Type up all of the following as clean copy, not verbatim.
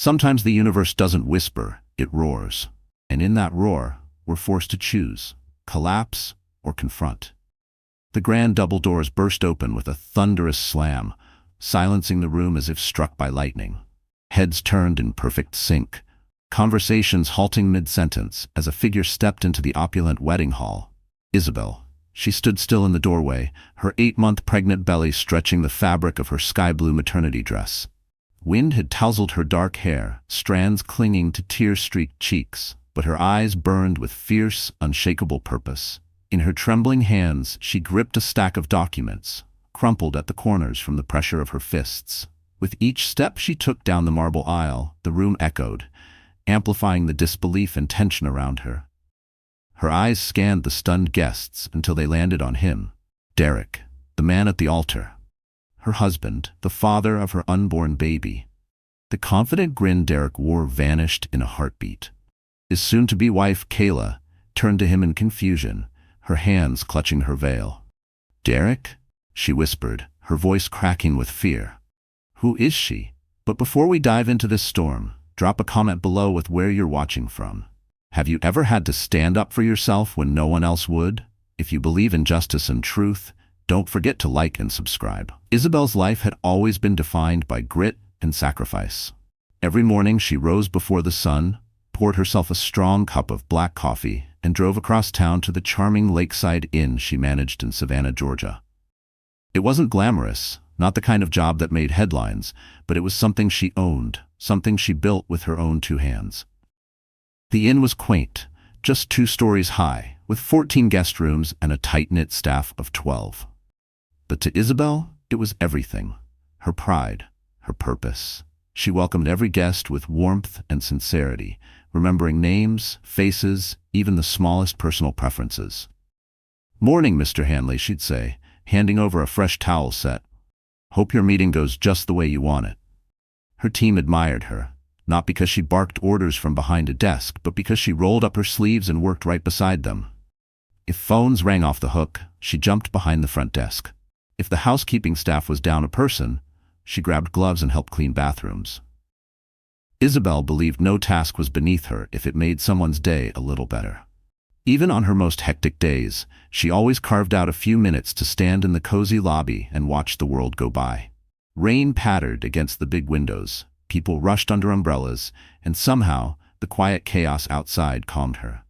Sometimes the universe doesn't whisper, it roars. And in that roar, we're forced to choose, collapse or confront. The grand double doors burst open with a thunderous slam, silencing the room as if struck by lightning. Heads turned in perfect sync, conversations halting mid-sentence as a figure stepped into the opulent wedding hall. Isabel. She stood still in the doorway, her 8-month pregnant belly stretching the fabric of her sky-blue maternity dress. Wind had tousled her dark hair, strands clinging to tear-streaked cheeks, but her eyes burned with fierce, unshakable purpose. In her trembling hands, she gripped a stack of documents, crumpled at the corners from the pressure of her fists. With each step she took down the marble aisle, the room echoed, amplifying the disbelief and tension around her. Her eyes scanned the stunned guests until they landed on him, Derek, the man at the altar. Her husband, the father of her unborn baby. The confident grin Derek wore vanished in a heartbeat. His soon-to-be wife, Kayla, turned to him in confusion, her hands clutching her veil. "Derek?" she whispered, her voice cracking with fear. "Who is she?" But before we dive into this storm, drop a comment below with where you're watching from. Have you ever had to stand up for yourself when no one else would? If you believe in justice and truth, don't forget to like and subscribe. Isabel's life had always been defined by grit and sacrifice. Every morning she rose before the sun, poured herself a strong cup of black coffee, and drove across town to the charming lakeside inn she managed in Savannah, Georgia. It wasn't glamorous, not the kind of job that made headlines, but it was something she owned, something she built with her own 2 hands. The inn was quaint, just 2 stories high, with 14 guest rooms and a tight-knit staff of 12. But to Isabel, it was everything. Her pride, her purpose. She welcomed every guest with warmth and sincerity, remembering names, faces, even the smallest personal preferences. "Morning, Mr. Hanley," she'd say, handing over a fresh towel set. "Hope your meeting goes just the way you want it." Her team admired her, not because she barked orders from behind a desk, but because she rolled up her sleeves and worked right beside them. If phones rang off the hook, she jumped behind the front desk. If the housekeeping staff was down a person, she grabbed gloves and helped clean bathrooms. Isabel believed no task was beneath her if it made someone's day a little better. Even on her most hectic days, she always carved out a few minutes to stand in the cozy lobby and watch the world go by. Rain pattered against the big windows, people rushed under umbrellas, and somehow the quiet chaos outside calmed her.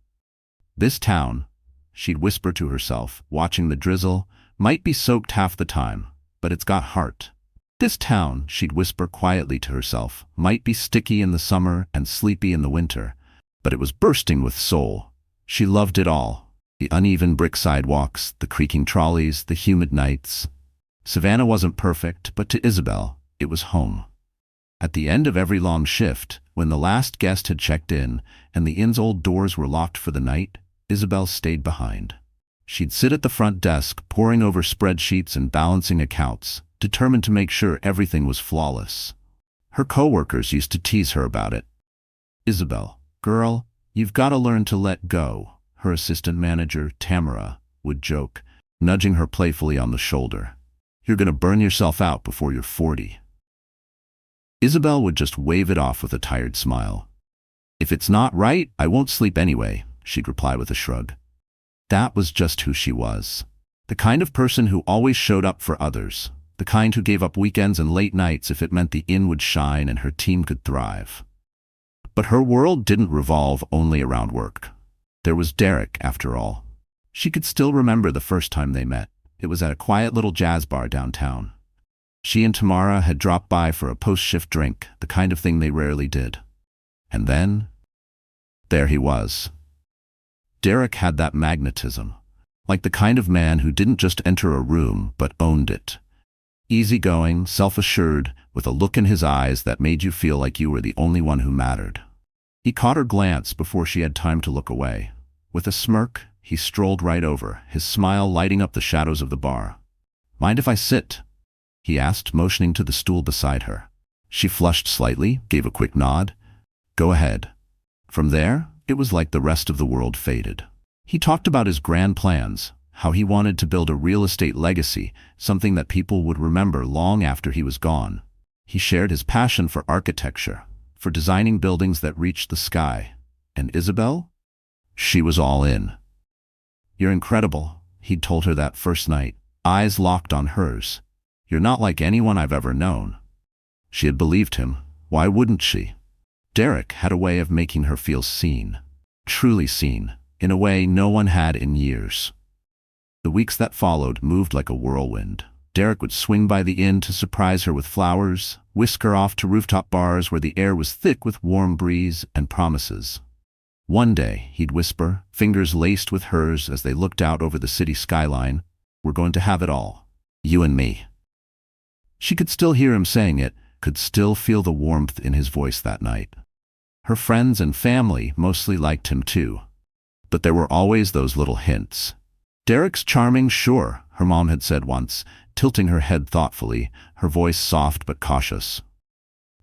This town, she'd whisper to herself, watching the drizzle, might be soaked half the time, but it's got heart. This town, she'd whisper quietly to herself, might be sticky in the summer and sleepy in the winter, but it was bursting with soul. She loved it all. The uneven brick sidewalks, the creaking trolleys, the humid nights. Savannah wasn't perfect, but to Isabel, it was home. At the end of every long shift, when the last guest had checked in and the inn's old doors were locked for the night, Isabel stayed behind. She'd sit at the front desk, poring over spreadsheets and balancing accounts, determined to make sure everything was flawless. Her coworkers used to tease her about it. "Isabel, girl, you've got to learn to let go," her assistant manager, Tamara, would joke, nudging her playfully on the shoulder. "You're going to burn yourself out before you're 40. Isabel would just wave it off with a tired smile. "If it's not right, I won't sleep anyway," she'd reply with a shrug. That was just who she was. The kind of person who always showed up for others. The kind who gave up weekends and late nights if it meant the inn would shine and her team could thrive. But her world didn't revolve only around work. There was Derek, after all. She could still remember the first time they met. It was at a quiet little jazz bar downtown. She and Tamara had dropped by for a post-shift drink, the kind of thing they rarely did. And then, there he was. Derek had that magnetism, like the kind of man who didn't just enter a room, but owned it. Easygoing, self-assured, with a look in his eyes that made you feel like you were the only one who mattered. He caught her glance before she had time to look away. With a smirk, he strolled right over, his smile lighting up the shadows of the bar. "Mind if I sit?" he asked, motioning to the stool beside her. She flushed slightly, gave a quick nod. "Go ahead." From there, it was like the rest of the world faded. He talked about his grand plans, how he wanted to build a real estate legacy, something that people would remember long after he was gone. He shared his passion for architecture, for designing buildings that reached the sky. And Isabel? She was all in. "You're incredible," he'd told her that first night, eyes locked on hers. "You're not like anyone I've ever known." She had believed him. Why wouldn't she? Derek had a way of making her feel seen. Truly seen, in a way no one had in years. The weeks that followed moved like a whirlwind. Derek would swing by the inn to surprise her with flowers, whisk her off to rooftop bars where the air was thick with warm breeze and promises. One day, he'd whisper, fingers laced with hers as they looked out over the city skyline, "We're going to have it all. You and me." She could still hear him saying it, could still feel the warmth in his voice that night. Her friends and family mostly liked him too. But there were always those little hints. "Derek's charming, sure," her mom had said once, tilting her head thoughtfully, her voice soft but cautious.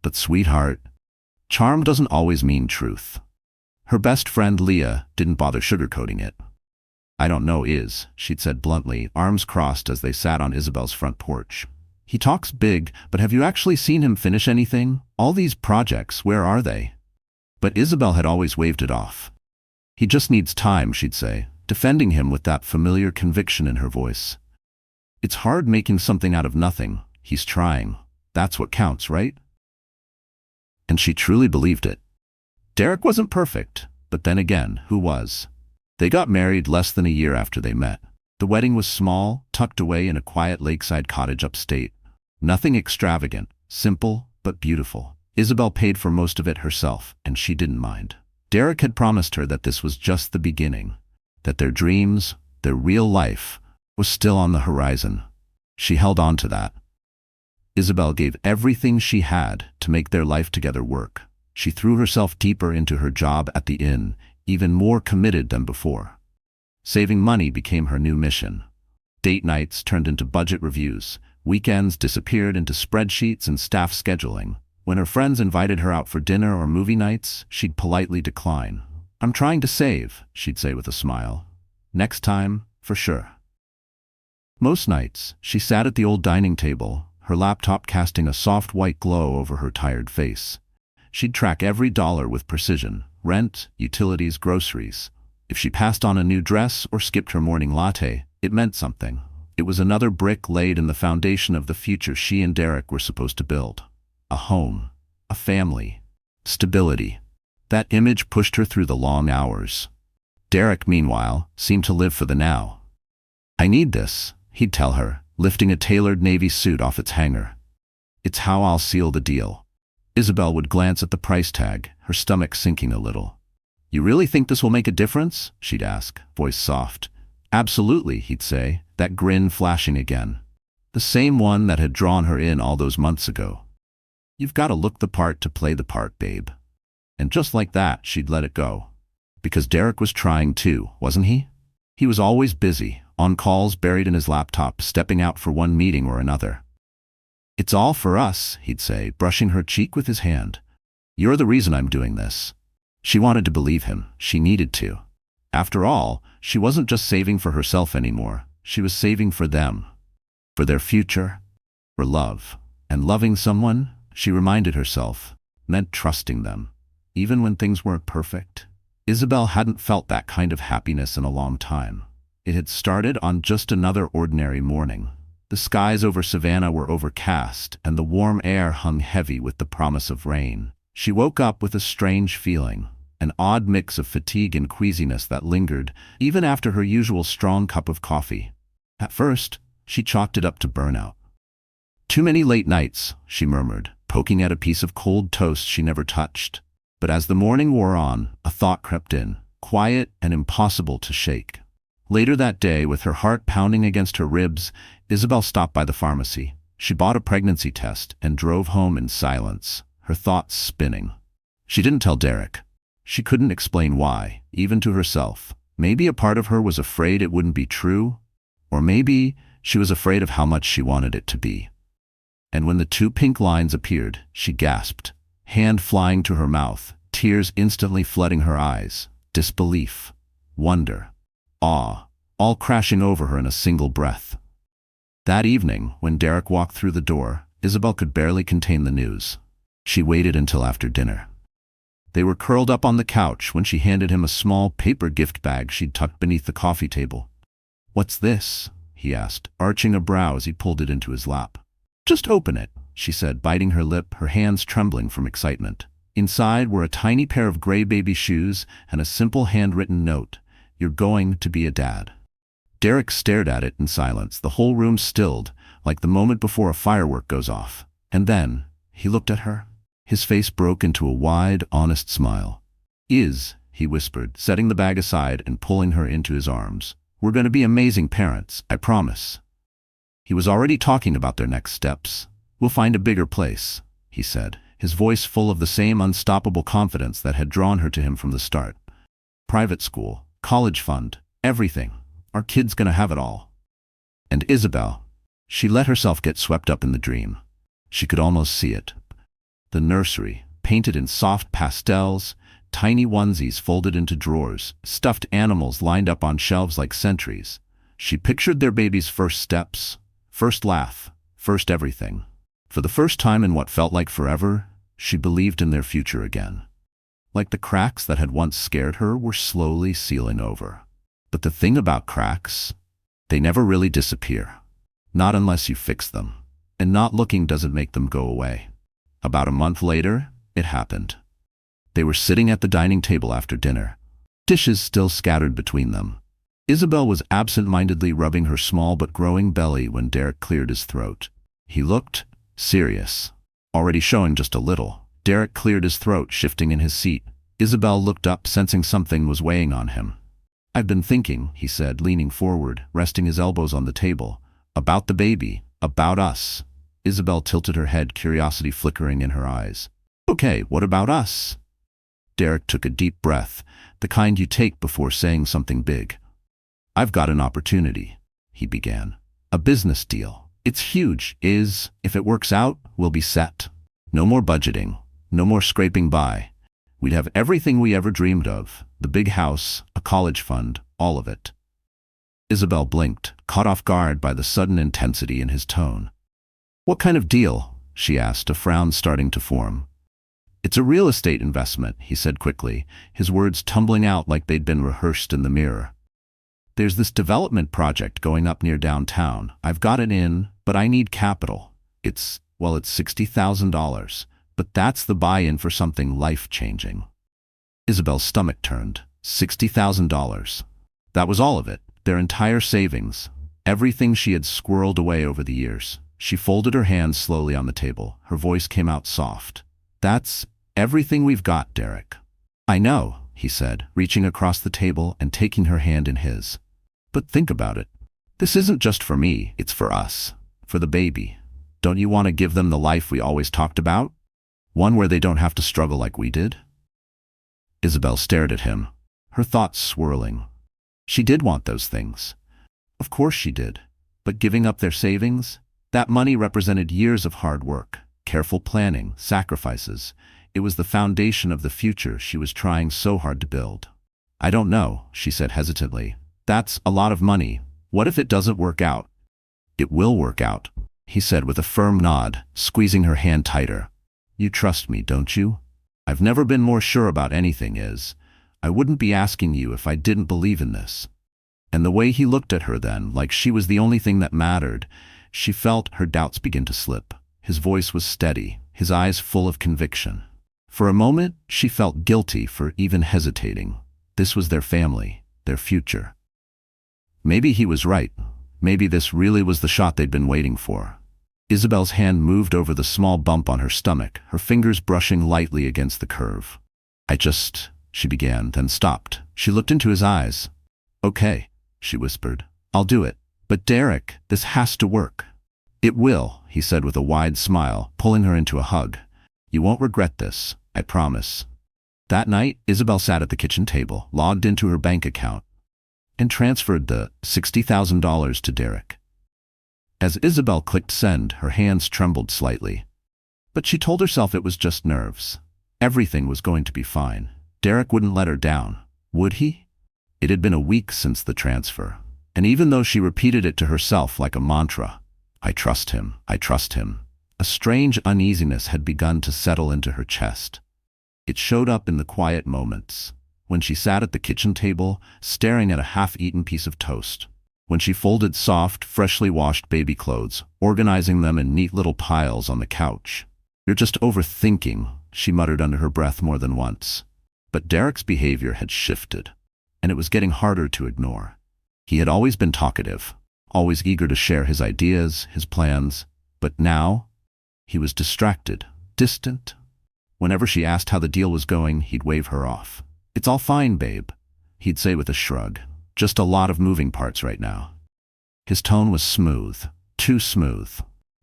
"But sweetheart, charm doesn't always mean truth." Her best friend Leah didn't bother sugarcoating it. "I don't know, she'd said bluntly, arms crossed as they sat on Isabel's front porch. "He talks big, but have you actually seen him finish anything? All these projects, where are they?" But Isabel had always waved it off. "He just needs time," she'd say, defending him with that familiar conviction in her voice. "It's hard making something out of nothing. He's trying. That's what counts, right?" And she truly believed it. Derek wasn't perfect, but then again, who was? They got married less than a year after they met. The wedding was small, tucked away in a quiet lakeside cottage upstate. Nothing extravagant, simple but beautiful. Isabel paid for most of it herself, and she didn't mind. Derek had promised her that this was just the beginning, that their dreams, their real life, was still on the horizon. She held on to that. Isabel gave everything she had to make their life together work. She threw herself deeper into her job at the inn, even more committed than before. Saving money became her new mission. Date nights turned into budget reviews. Weekends disappeared into spreadsheets and staff scheduling. When her friends invited her out for dinner or movie nights, she'd politely decline. "I'm trying to save," she'd say with a smile. "Next time, for sure." Most nights, she sat at the old dining table, her laptop casting a soft white glow over her tired face. She'd track every dollar with precision: rent, utilities, groceries. If she passed on a new dress or skipped her morning latte, it meant something. It was another brick laid in the foundation of the future she and Derek were supposed to build. A home, a family, stability. That image pushed her through the long hours. Derek, meanwhile, seemed to live for the now. "I need this," he'd tell her, lifting a tailored navy suit off its hanger. "It's how I'll seal the deal." Isabel would glance at the price tag, her stomach sinking a little. "You really think this will make a difference?" she'd ask, voice soft. "Absolutely," he'd say, that grin flashing again. The same one that had drawn her in all those months ago. "You've got to look the part to play the part, babe." And just like that, she'd let it go. Because Derek was trying too, wasn't he? He was always busy, on calls, buried in his laptop, stepping out for one meeting or another. "It's all for us," he'd say, brushing her cheek with his hand. "You're the reason I'm doing this." She wanted to believe him. She needed to. After all, she wasn't just saving for herself anymore. She was saving for them. For their future. For love. And loving someone, she reminded herself, meant trusting them. Even when things weren't perfect. Isabel hadn't felt that kind of happiness in a long time. It had started on just another ordinary morning. The skies over Savannah were overcast, and the warm air hung heavy with the promise of rain. She woke up with a strange feeling, an odd mix of fatigue and queasiness that lingered, even after her usual strong cup of coffee. At first, she chalked it up to burnout. "Too many late nights," she murmured, poking at a piece of cold toast she never touched. But as the morning wore on, a thought crept in, quiet and impossible to shake. Later that day, with her heart pounding against her ribs, Isabel stopped by the pharmacy. She bought a pregnancy test and drove home in silence, her thoughts spinning. She didn't tell Derek. She couldn't explain why, even to herself. Maybe a part of her was afraid it wouldn't be true, or maybe she was afraid of how much she wanted it to be. And when the 2 pink lines appeared, she gasped, hand flying to her mouth, tears instantly flooding her eyes, disbelief, wonder, awe, all crashing over her in a single breath. That evening, when Derek walked through the door, Isabel could barely contain the news. She waited until after dinner. They were curled up on the couch when she handed him a small paper gift bag she'd tucked beneath the coffee table. "What's this?" he asked, arching a brow as he pulled it into his lap. "Just open it," she said, biting her lip, her hands trembling from excitement. Inside were a tiny pair of gray baby shoes and a simple handwritten note. "You're going to be a dad." Derek stared at it in silence, the whole room stilled, like the moment before a firework goes off. And then he looked at her. His face broke into a wide, honest smile. He whispered, setting the bag aside and pulling her into his arms. "We're going to be amazing parents, I promise." He was already talking about their next steps. "We'll find a bigger place," he said, his voice full of the same unstoppable confidence that had drawn her to him from the start. "Private school, college fund, everything. Our kid's gonna have it all." And Isabel, she let herself get swept up in the dream. She could almost see it. The nursery, painted in soft pastels, tiny onesies folded into drawers, stuffed animals lined up on shelves like sentries. She pictured their baby's first steps, first laugh, first everything. For the first time in what felt like forever, she believed in their future again. Like the cracks that had once scared her were slowly sealing over. But the thing about cracks, they never really disappear. Not unless you fix them. And not looking doesn't make them go away. About a month later, it happened. They were sitting at the dining table after dinner, dishes still scattered between them. Isabel was absent-mindedly rubbing her small but growing belly when Derek cleared his throat. He looked serious, already showing just a little. Derek cleared his throat, shifting in his seat. Isabel looked up, sensing something was weighing on him. "I've been thinking," he said, leaning forward, resting his elbows on the table. "About the baby, about us." Isabel tilted her head, curiosity flickering in her eyes. "Okay, what about us?" Derek took a deep breath, the kind you take before saying something big. "I've got an opportunity," he began. "A business deal. It's huge. If it works out, we'll be set. No more budgeting, no more scraping by. We'd have everything we ever dreamed of. The big house, a college fund, all of it." Isabel blinked, caught off guard by the sudden intensity in his tone. "What kind of deal?" she asked, a frown starting to form. "It's a real estate investment," he said quickly, his words tumbling out like they'd been rehearsed in the mirror. "There's this development project going up near downtown. I've got it in, but I need capital. It's $60,000, but that's the buy-in for something life-changing." Isabel's stomach turned. $60,000. That was all of it, their entire savings, everything she had squirreled away over the years. She folded her hands slowly on the table. Her voice came out soft. "That's everything we've got, Derek." "I know," he said, reaching across the table and taking her hand in his. "But think about it. This isn't just for me, it's for us. For the baby. Don't you want to give them the life we always talked about? One where they don't have to struggle like we did?" Isabel stared at him, her thoughts swirling. She did want those things. Of course she did. But giving up their savings? That money represented years of hard work, careful planning, sacrifices. It was the foundation of the future she was trying so hard to build. "I don't know," she said hesitantly. "That's a lot of money. What if it doesn't work out?" "It will work out," he said with a firm nod, squeezing her hand tighter. "You trust me, don't you? I've never been more sure about anything. I wouldn't be asking you if I didn't believe in this." And the way he looked at her then, like she was the only thing that mattered, she felt her doubts begin to slip. His voice was steady, his eyes full of conviction. For a moment, she felt guilty for even hesitating. This was their family, their future. Maybe he was right. Maybe this really was the shot they'd been waiting for. Isabel's hand moved over the small bump on her stomach, her fingers brushing lightly against the curve. She began, then stopped. She looked into his eyes. "Okay," she whispered. "I'll do it. But Derek, this has to work." "It will," he said with a wide smile, pulling her into a hug. "You won't regret this, I promise." That night, Isabel sat at the kitchen table, logged into her bank account, and transferred the $60,000 to Derek. As Isabel clicked send, her hands trembled slightly. But she told herself it was just nerves. Everything was going to be fine. Derek wouldn't let her down, would he? It had been a week since the transfer, and even though she repeated it to herself like a mantra, I trust him, a strange uneasiness had begun to settle into her chest. It showed up in the quiet moments. When she sat at the kitchen table, staring at a half-eaten piece of toast. When she folded soft, freshly washed baby clothes, organizing them in neat little piles on the couch. "You're just overthinking," she muttered under her breath more than once. But Derek's behavior had shifted, and it was getting harder to ignore. He had always been talkative, always eager to share his ideas, his plans, but now he was distracted, distant. Whenever she asked how the deal was going, he'd wave her off. "It's all fine, babe," he'd say with a shrug. "Just a lot of moving parts right now." His tone was smooth, too smooth,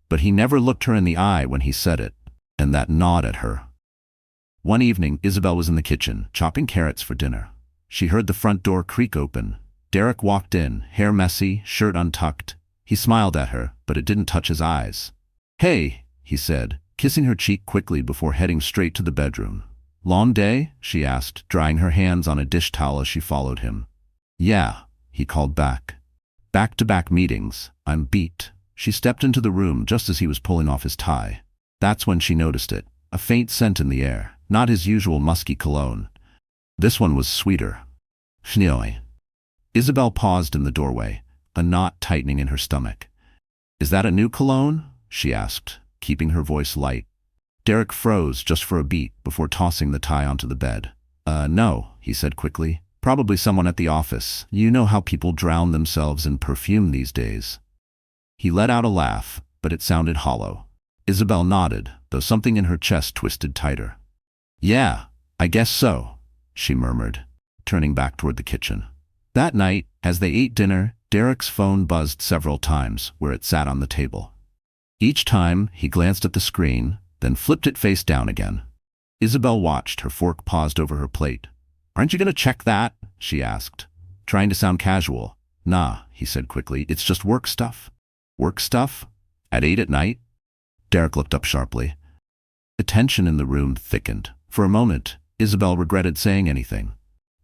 but he never looked her in the eye when he said it, and that gnawed at her. One evening, Isabel was in the kitchen, chopping carrots for dinner. She heard the front door creak open. Derek walked in, hair messy, shirt untucked. He smiled at her, but it didn't touch his eyes. "Hey," he said, kissing her cheek quickly before heading straight to the bedroom. "Long day?" she asked, drying her hands on a dish towel as she followed him. "Yeah," he called back. "Back-to-back meetings. I'm beat." She stepped into the room just as he was pulling off his tie. That's when she noticed it, a faint scent in the air, not his usual musky cologne. This one was sweeter. Schnoi. Isabel paused in the doorway, a knot tightening in her stomach. "Is that a new cologne?" she asked, keeping her voice light. Derek froze just for a beat before tossing the tie onto the bed. No," he said quickly. "Probably someone at the office. You know how people drown themselves in perfume these days." He let out a laugh, but it sounded hollow. Isabel nodded, though something in her chest twisted tighter. "Yeah, I guess so," she murmured, turning back toward the kitchen. That night, as they ate dinner, Derek's phone buzzed several times where it sat on the table. Each time, he glanced at the screen, then flipped it face down again. Isabel watched, her fork paused over her plate. "Aren't you going to check that?" she asked, trying to sound casual. "Nah," he said quickly, "it's just work stuff." "Work stuff? At 8 at night?" Derek looked up sharply. The tension in the room thickened. For a moment, Isabel regretted saying anything.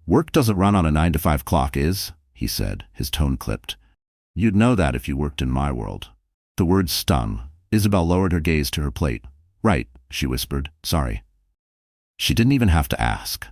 "Work doesn't run on a 9-to-5 clock, he said, his tone clipped. "You'd know that if you worked in my world." The words stung. Isabel lowered her gaze to her plate. "Right," she whispered. "Sorry." She didn't even have to ask.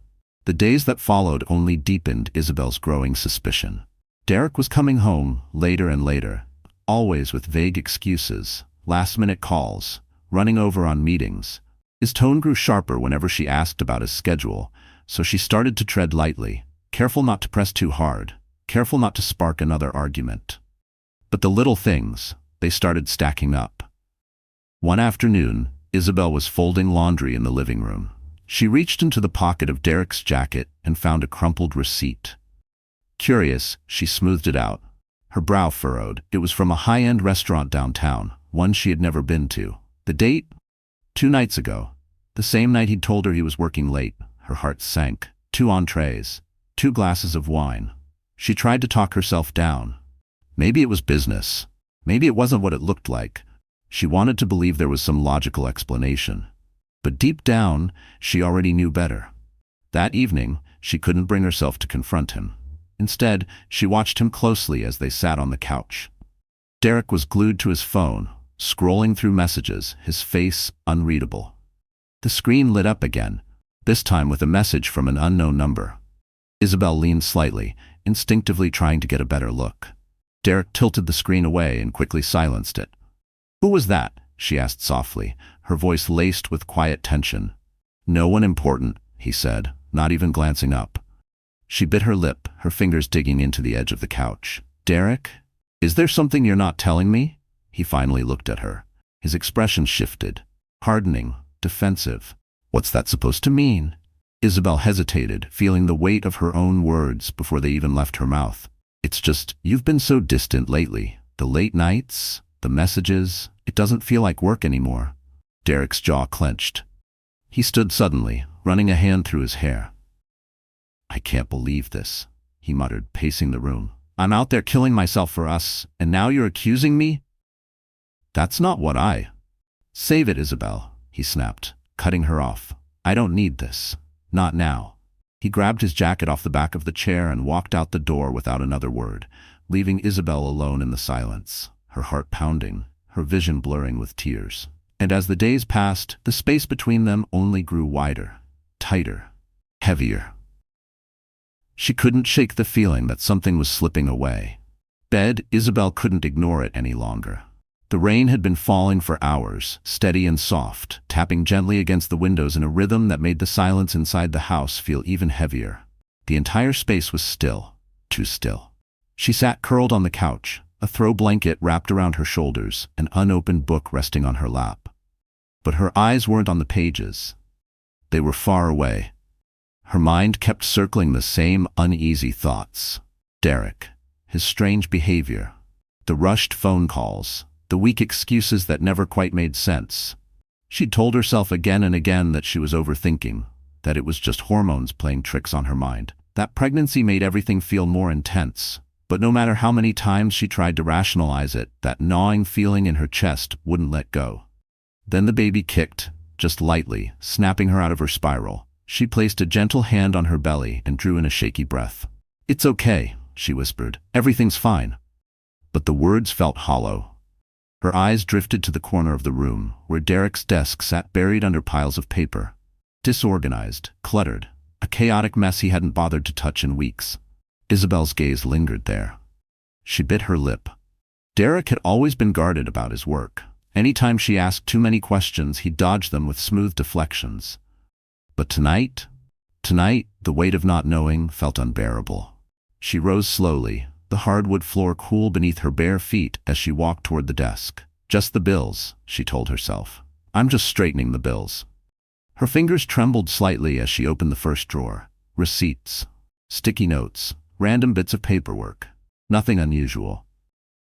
The days that followed only deepened Isabel's growing suspicion. Derek was coming home later and later, always with vague excuses, last-minute calls, running over on meetings. His tone grew sharper whenever she asked about his schedule, so she started to tread lightly, careful not to press too hard, careful not to spark another argument. But the little things, they started stacking up. One afternoon, Isabel was folding laundry in the living room. She reached into the pocket of Derek's jacket and found a crumpled receipt. Curious, she smoothed it out. Her brow furrowed. It was from a high-end restaurant downtown, one she had never been to. The date? 2 nights ago. The same night he'd told her he was working late. Her heart sank. 2 entrees. 2 glasses of wine. She tried to talk herself down. Maybe it was business. Maybe it wasn't what it looked like. She wanted to believe there was some logical explanation. But deep down, she already knew better. That evening, she couldn't bring herself to confront him. Instead, she watched him closely as they sat on the couch. Derek was glued to his phone, scrolling through messages, his face unreadable. The screen lit up again, this time with a message from an unknown number. Isabel leaned slightly, instinctively trying to get a better look. Derek tilted the screen away and quickly silenced it. "Who was that?" she asked softly, her voice laced with quiet tension. "No one important," he said, not even glancing up. She bit her lip, her fingers digging into the edge of the couch. "Derek? Is there something you're not telling me?" He finally looked at her. His expression shifted, hardening, defensive. "What's that supposed to mean?" Isabel hesitated, feeling the weight of her own words before they even left her mouth. "It's just, you've been so distant lately. The late nights, the messages, it doesn't feel like work anymore." Derek's jaw clenched. He stood suddenly, running a hand through his hair. "I can't believe this," he muttered, pacing the room. "I'm out there killing myself for us, and now you're accusing me?" "That's not what I—" "Save it, Isabel," he snapped, cutting her off. "I don't need this. Not now." He grabbed his jacket off the back of the chair and walked out the door without another word, leaving Isabel alone in the silence, her heart pounding, her vision blurring with tears. And as the days passed, the space between them only grew wider. tighter, heavier. She couldn't shake the feeling that something was slipping away. Bed, Isabel couldn't ignore it any longer. The rain had been falling for hours, steady and soft, tapping gently against the windows in a rhythm that made the silence inside the house feel even heavier. The entire space was still, too still. She sat curled on the couch, a throw blanket wrapped around her shoulders, an unopened book resting on her lap. But her eyes weren't on the pages. They were far away. Her mind kept circling the same uneasy thoughts. Derek, his strange behavior, the rushed phone calls, the weak excuses that never quite made sense. She'd told herself again and again that she was overthinking, that it was just hormones playing tricks on her mind. That pregnancy made everything feel more intense. But no matter how many times she tried to rationalize it, that gnawing feeling in her chest wouldn't let go. Then the baby kicked, just lightly, snapping her out of her spiral. She placed a gentle hand on her belly and drew in a shaky breath. "It's okay," she whispered. "Everything's fine." But the words felt hollow. Her eyes drifted to the corner of the room, where Derek's desk sat buried under piles of paper. Disorganized, cluttered, a chaotic mess he hadn't bothered to touch in weeks. Isabel's gaze lingered there. She bit her lip. Derek had always been guarded about his work. Anytime she asked too many questions, he dodged them with smooth deflections. But tonight, the weight of not knowing felt unbearable. She rose slowly, the hardwood floor cool beneath her bare feet as she walked toward the desk. "Just the bills," she told herself. "I'm just straightening the bills." Her fingers trembled slightly as she opened the first drawer. Receipts, sticky notes, random bits of paperwork. Nothing unusual.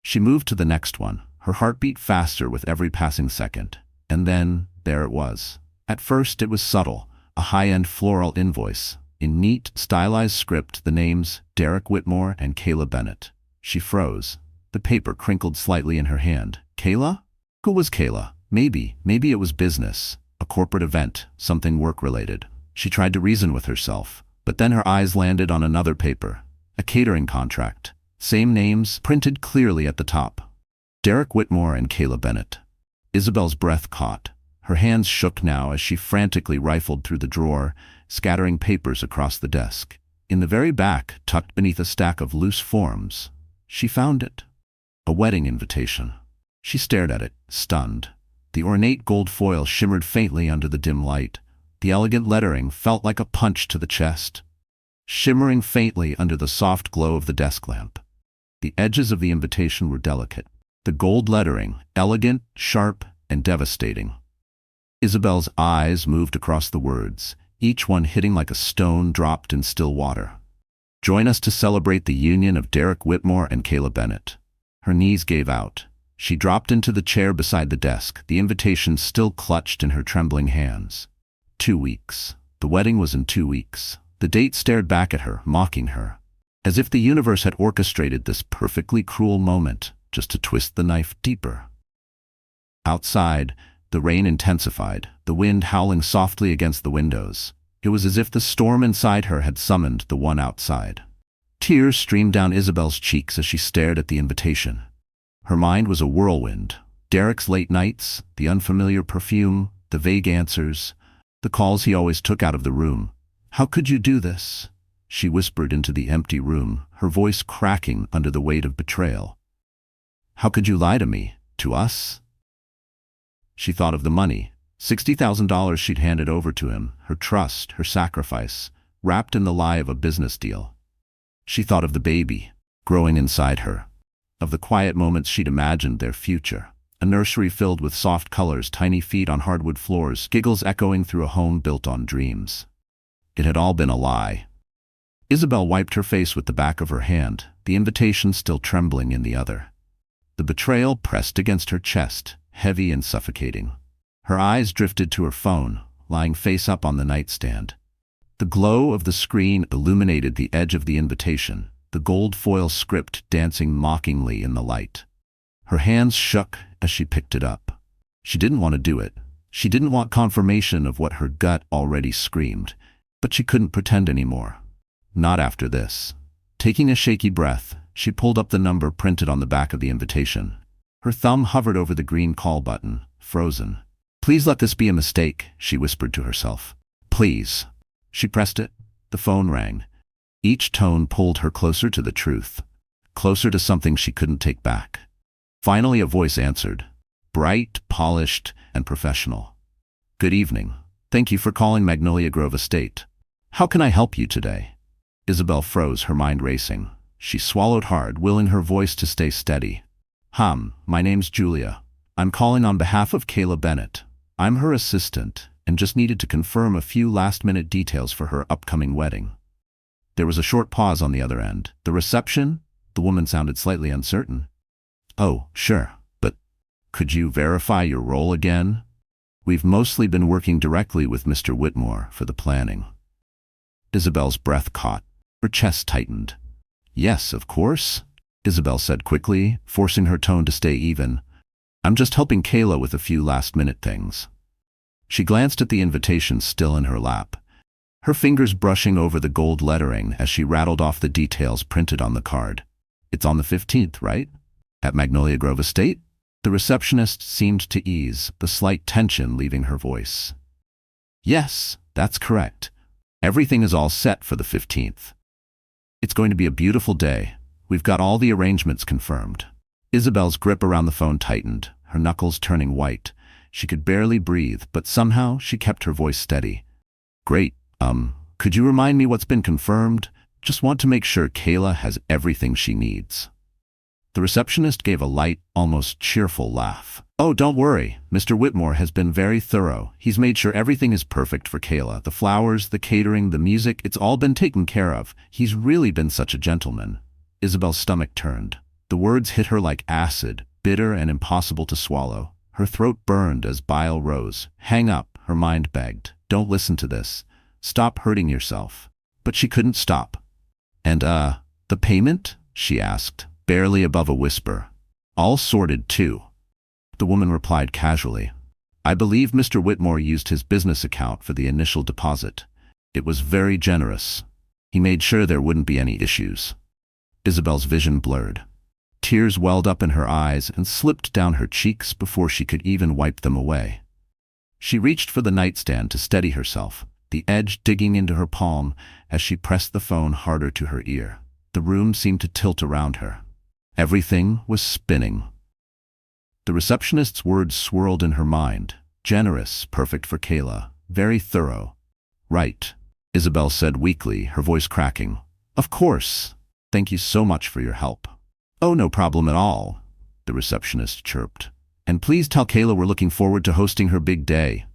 She moved to the next one, her heart beat faster with every passing second. And then, there it was. At first it was subtle, a high-end floral invoice. In neat, stylized script, the names Derek Whitmore and Kayla Bennett. She froze. The paper crinkled slightly in her hand. Kayla? Who was Kayla? Maybe it was business, a corporate event, something work-related. She tried to reason with herself, but then her eyes landed on another paper. A catering contract. Same names, printed clearly at the top. Derek Whitmore and Kayla Bennett. Isabel's breath caught. Her hands shook now as she frantically rifled through the drawer, scattering papers across the desk. In the very back, tucked beneath a stack of loose forms, she found it. A wedding invitation. She stared at it, stunned. The ornate gold foil shimmered faintly under the dim light. The elegant lettering felt like a punch to the chest, shimmering faintly under the soft glow of the desk lamp. The edges of the invitation were delicate. The gold lettering, elegant, sharp, and devastating. Isabel's eyes moved across the words, each one hitting like a stone dropped in still water. "Join us to celebrate the union of Derek Whitmore and Kayla Bennett." Her knees gave out. She dropped into the chair beside the desk, the invitation still clutched in her trembling hands. 2 weeks. The wedding was in 2 weeks. The date stared back at her, mocking her. As if the universe had orchestrated this perfectly cruel moment, just to twist the knife deeper. Outside, the rain intensified, the wind howling softly against the windows. It was as if the storm inside her had summoned the one outside. Tears streamed down Isabel's cheeks as she stared at the invitation. Her mind was a whirlwind. Derek's late nights, the unfamiliar perfume, the vague answers, the calls he always took out of the room. "How could you do this?" she whispered into the empty room, her voice cracking under the weight of betrayal. "How could you lie to me? To us?" She thought of the money, $60,000 she'd handed over to him, her trust, her sacrifice, wrapped in the lie of a business deal. She thought of the baby, growing inside her, of the quiet moments she'd imagined their future. A nursery filled with soft colors, tiny feet on hardwood floors, giggles echoing through a home built on dreams. It had all been a lie. Isabel wiped her face with the back of her hand, the invitation still trembling in the other. The betrayal pressed against her chest, heavy and suffocating. Her eyes drifted to her phone, lying face up on the nightstand. The glow of the screen illuminated the edge of the invitation, the gold foil script dancing mockingly in the light. Her hands shook as she picked it up. She didn't want to do it. She didn't want confirmation of what her gut already screamed, but she couldn't pretend anymore. Not after this. Taking a shaky breath, she pulled up the number printed on the back of the invitation. Her thumb hovered over the green call button, frozen. "Please let this be a mistake," she whispered to herself. "Please." She pressed it. The phone rang. Each tone pulled her closer to the truth, closer to something she couldn't take back. Finally, a voice answered, bright, polished, and professional. Good evening. Thank you for calling Magnolia Grove Estate. How can I help you today? Isabel froze, her mind racing. She swallowed hard, willing her voice to stay steady. My name's Julia. I'm calling on behalf of Kayla Bennett. I'm her assistant, and just needed to confirm a few last-minute details for her upcoming wedding. There was a short pause on the other end. The reception? The woman sounded slightly uncertain. Oh, sure, but could you verify your role again? We've mostly been working directly with Mr. Whitmore for the planning. Isabel's breath caught. Her chest tightened. Yes, of course, Isabel said quickly, forcing her tone to stay even. I'm just helping Kayla with a few last-minute things. She glanced at the invitation still in her lap, her fingers brushing over the gold lettering as she rattled off the details printed on the card. It's on the 15th, right? At Magnolia Grove Estate? The receptionist seemed to ease, the slight tension leaving her voice. Yes, that's correct. Everything is all set for the 15th. It's going to be a beautiful day. We've got all the arrangements confirmed. Isabel's grip around the phone tightened, her knuckles turning white. She could barely breathe, but somehow she kept her voice steady. Great. Could you remind me what's been confirmed? Just want to make sure Kayla has everything she needs. The receptionist gave a light, almost cheerful laugh. Oh, don't worry. Mr. Whitmore has been very thorough. He's made sure everything is perfect for Kayla. The flowers, the catering, the music, it's all been taken care of. He's really been such a gentleman. Isabel's stomach turned. The words hit her like acid, bitter and impossible to swallow. Her throat burned as bile rose. Hang up, her mind begged. Don't listen to this. Stop hurting yourself. But she couldn't stop. And, the payment? She asked, barely above a whisper. All sorted, too. The woman replied casually. I believe Mr. Whitmore used his business account for the initial deposit. It was very generous. He made sure there wouldn't be any issues. Isabel's vision blurred. Tears welled up in her eyes and slipped down her cheeks before she could even wipe them away. She reached for the nightstand to steady herself, the edge digging into her palm as she pressed the phone harder to her ear. The room seemed to tilt around her. Everything was spinning. The receptionist's words swirled in her mind. Generous, perfect for Kayla, very thorough. Right, Isabel said weakly, her voice cracking. Of course. Thank you so much for your help. Oh, no problem at all, the receptionist chirped. And please tell Kayla we're looking forward to hosting her big day.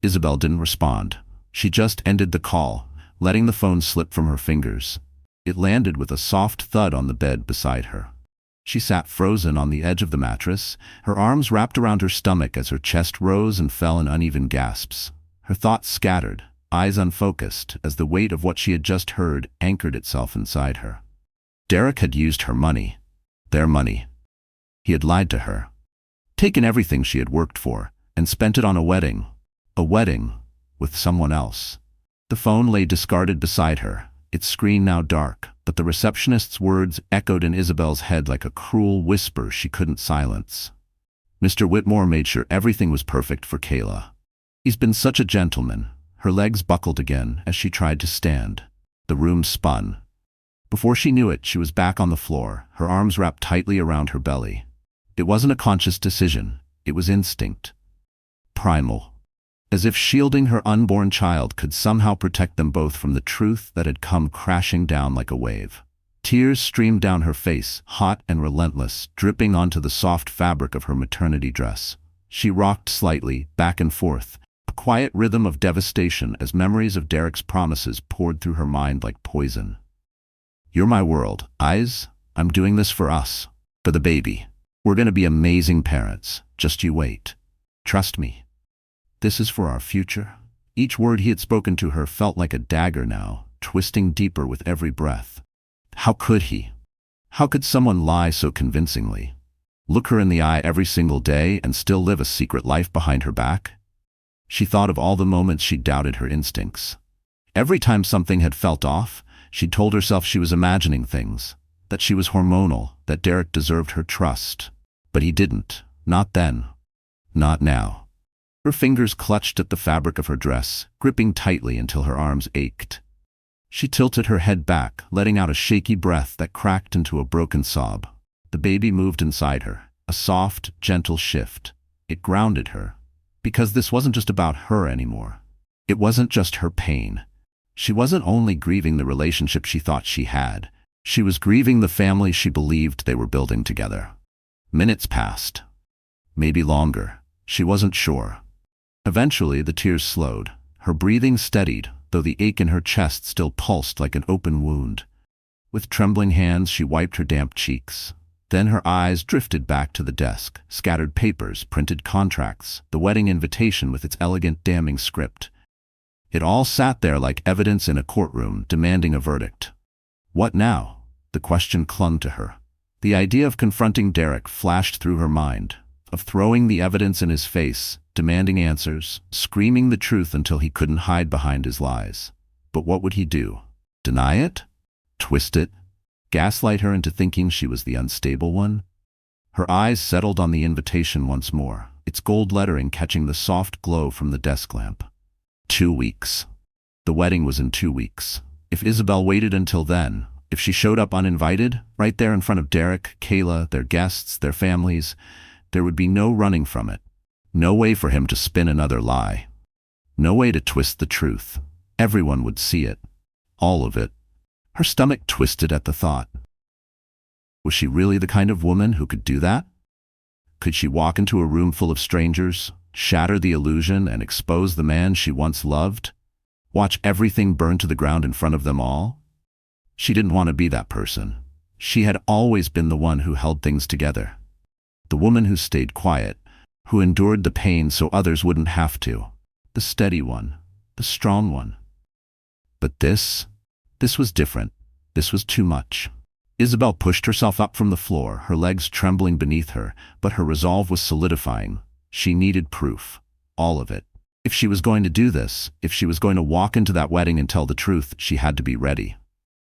Isabel didn't respond. She just ended the call, letting the phone slip from her fingers. It landed with a soft thud on the bed beside her. She sat frozen on the edge of the mattress, her arms wrapped around her stomach as her chest rose and fell in uneven gasps. Her thoughts scattered, eyes unfocused, as the weight of what she had just heard anchored itself inside her. Derek had used her money. Their money. He had lied to her. Taken everything she had worked for, and spent it on a wedding. A wedding with someone else. The phone lay discarded beside her, its screen now dark, but the receptionist's words echoed in Isabel's head like a cruel whisper she couldn't silence. Mr. Whitmore made sure everything was perfect for Kayla. He's been such a gentleman. Her legs buckled again as she tried to stand. The room spun. Before she knew it, she was back on the floor, her arms wrapped tightly around her belly. It wasn't a conscious decision. It was instinct. Primal. As if shielding her unborn child could somehow protect them both from the truth that had come crashing down like a wave. Tears streamed down her face, hot and relentless, dripping onto the soft fabric of her maternity dress. She rocked slightly, back and forth, a quiet rhythm of devastation as memories of Derek's promises poured through her mind like poison. You're my world, Eyes. I'm doing this for us. For the baby. We're going to be amazing parents. Just you wait. Trust me. This is for our future. Each word he had spoken to her felt like a dagger now, twisting deeper with every breath. How could he? How could someone lie so convincingly? Look her in the eye every single day and still live a secret life behind her back? She thought of all the moments she doubted her instincts. Every time something had felt off, she'd told herself she was imagining things, that she was hormonal, that Derek deserved her trust. But he didn't. Not then. Not now. Her fingers clutched at the fabric of her dress, gripping tightly until her arms ached. She tilted her head back, letting out a shaky breath that cracked into a broken sob. The baby moved inside her, a soft, gentle shift. It grounded her, because this wasn't just about her anymore. It wasn't just her pain. She wasn't only grieving the relationship she thought she had. She was grieving the family she believed they were building together. Minutes passed. Maybe longer. She wasn't sure. Eventually, the tears slowed. Her breathing steadied, though the ache in her chest still pulsed like an open wound. With trembling hands, she wiped her damp cheeks. Then her eyes drifted back to the desk, scattered papers, printed contracts, the wedding invitation with its elegant damning script. It all sat there like evidence in a courtroom, demanding a verdict. What now? The question clung to her. The idea of confronting Derek flashed through her mind, of throwing the evidence in his face, demanding answers, screaming the truth until he couldn't hide behind his lies. But what would he do? Deny it? Twist it? Gaslight her into thinking she was the unstable one? Her eyes settled on the invitation once more, its gold lettering catching the soft glow from the desk lamp. 2 weeks. The wedding was in 2 weeks. If Isabel waited until then, if she showed up uninvited, right there in front of Derek, Kayla, their guests, their families, there would be no running from it. No way for him to spin another lie. No way to twist the truth. Everyone would see it. All of it. Her stomach twisted at the thought. Was she really the kind of woman who could do that? Could she walk into a room full of strangers, shatter the illusion and expose the man she once loved? Watch everything burn to the ground in front of them all? She didn't want to be that person. She had always been the one who held things together. The woman who stayed quiet, who endured the pain so others wouldn't have to. The steady one, the strong one. But this was different. This was too much. Isabel pushed herself up from the floor, her legs trembling beneath her, but her resolve was solidifying. She needed proof. All of it. If she was going to do this, if she was going to walk into that wedding and tell the truth, she had to be ready.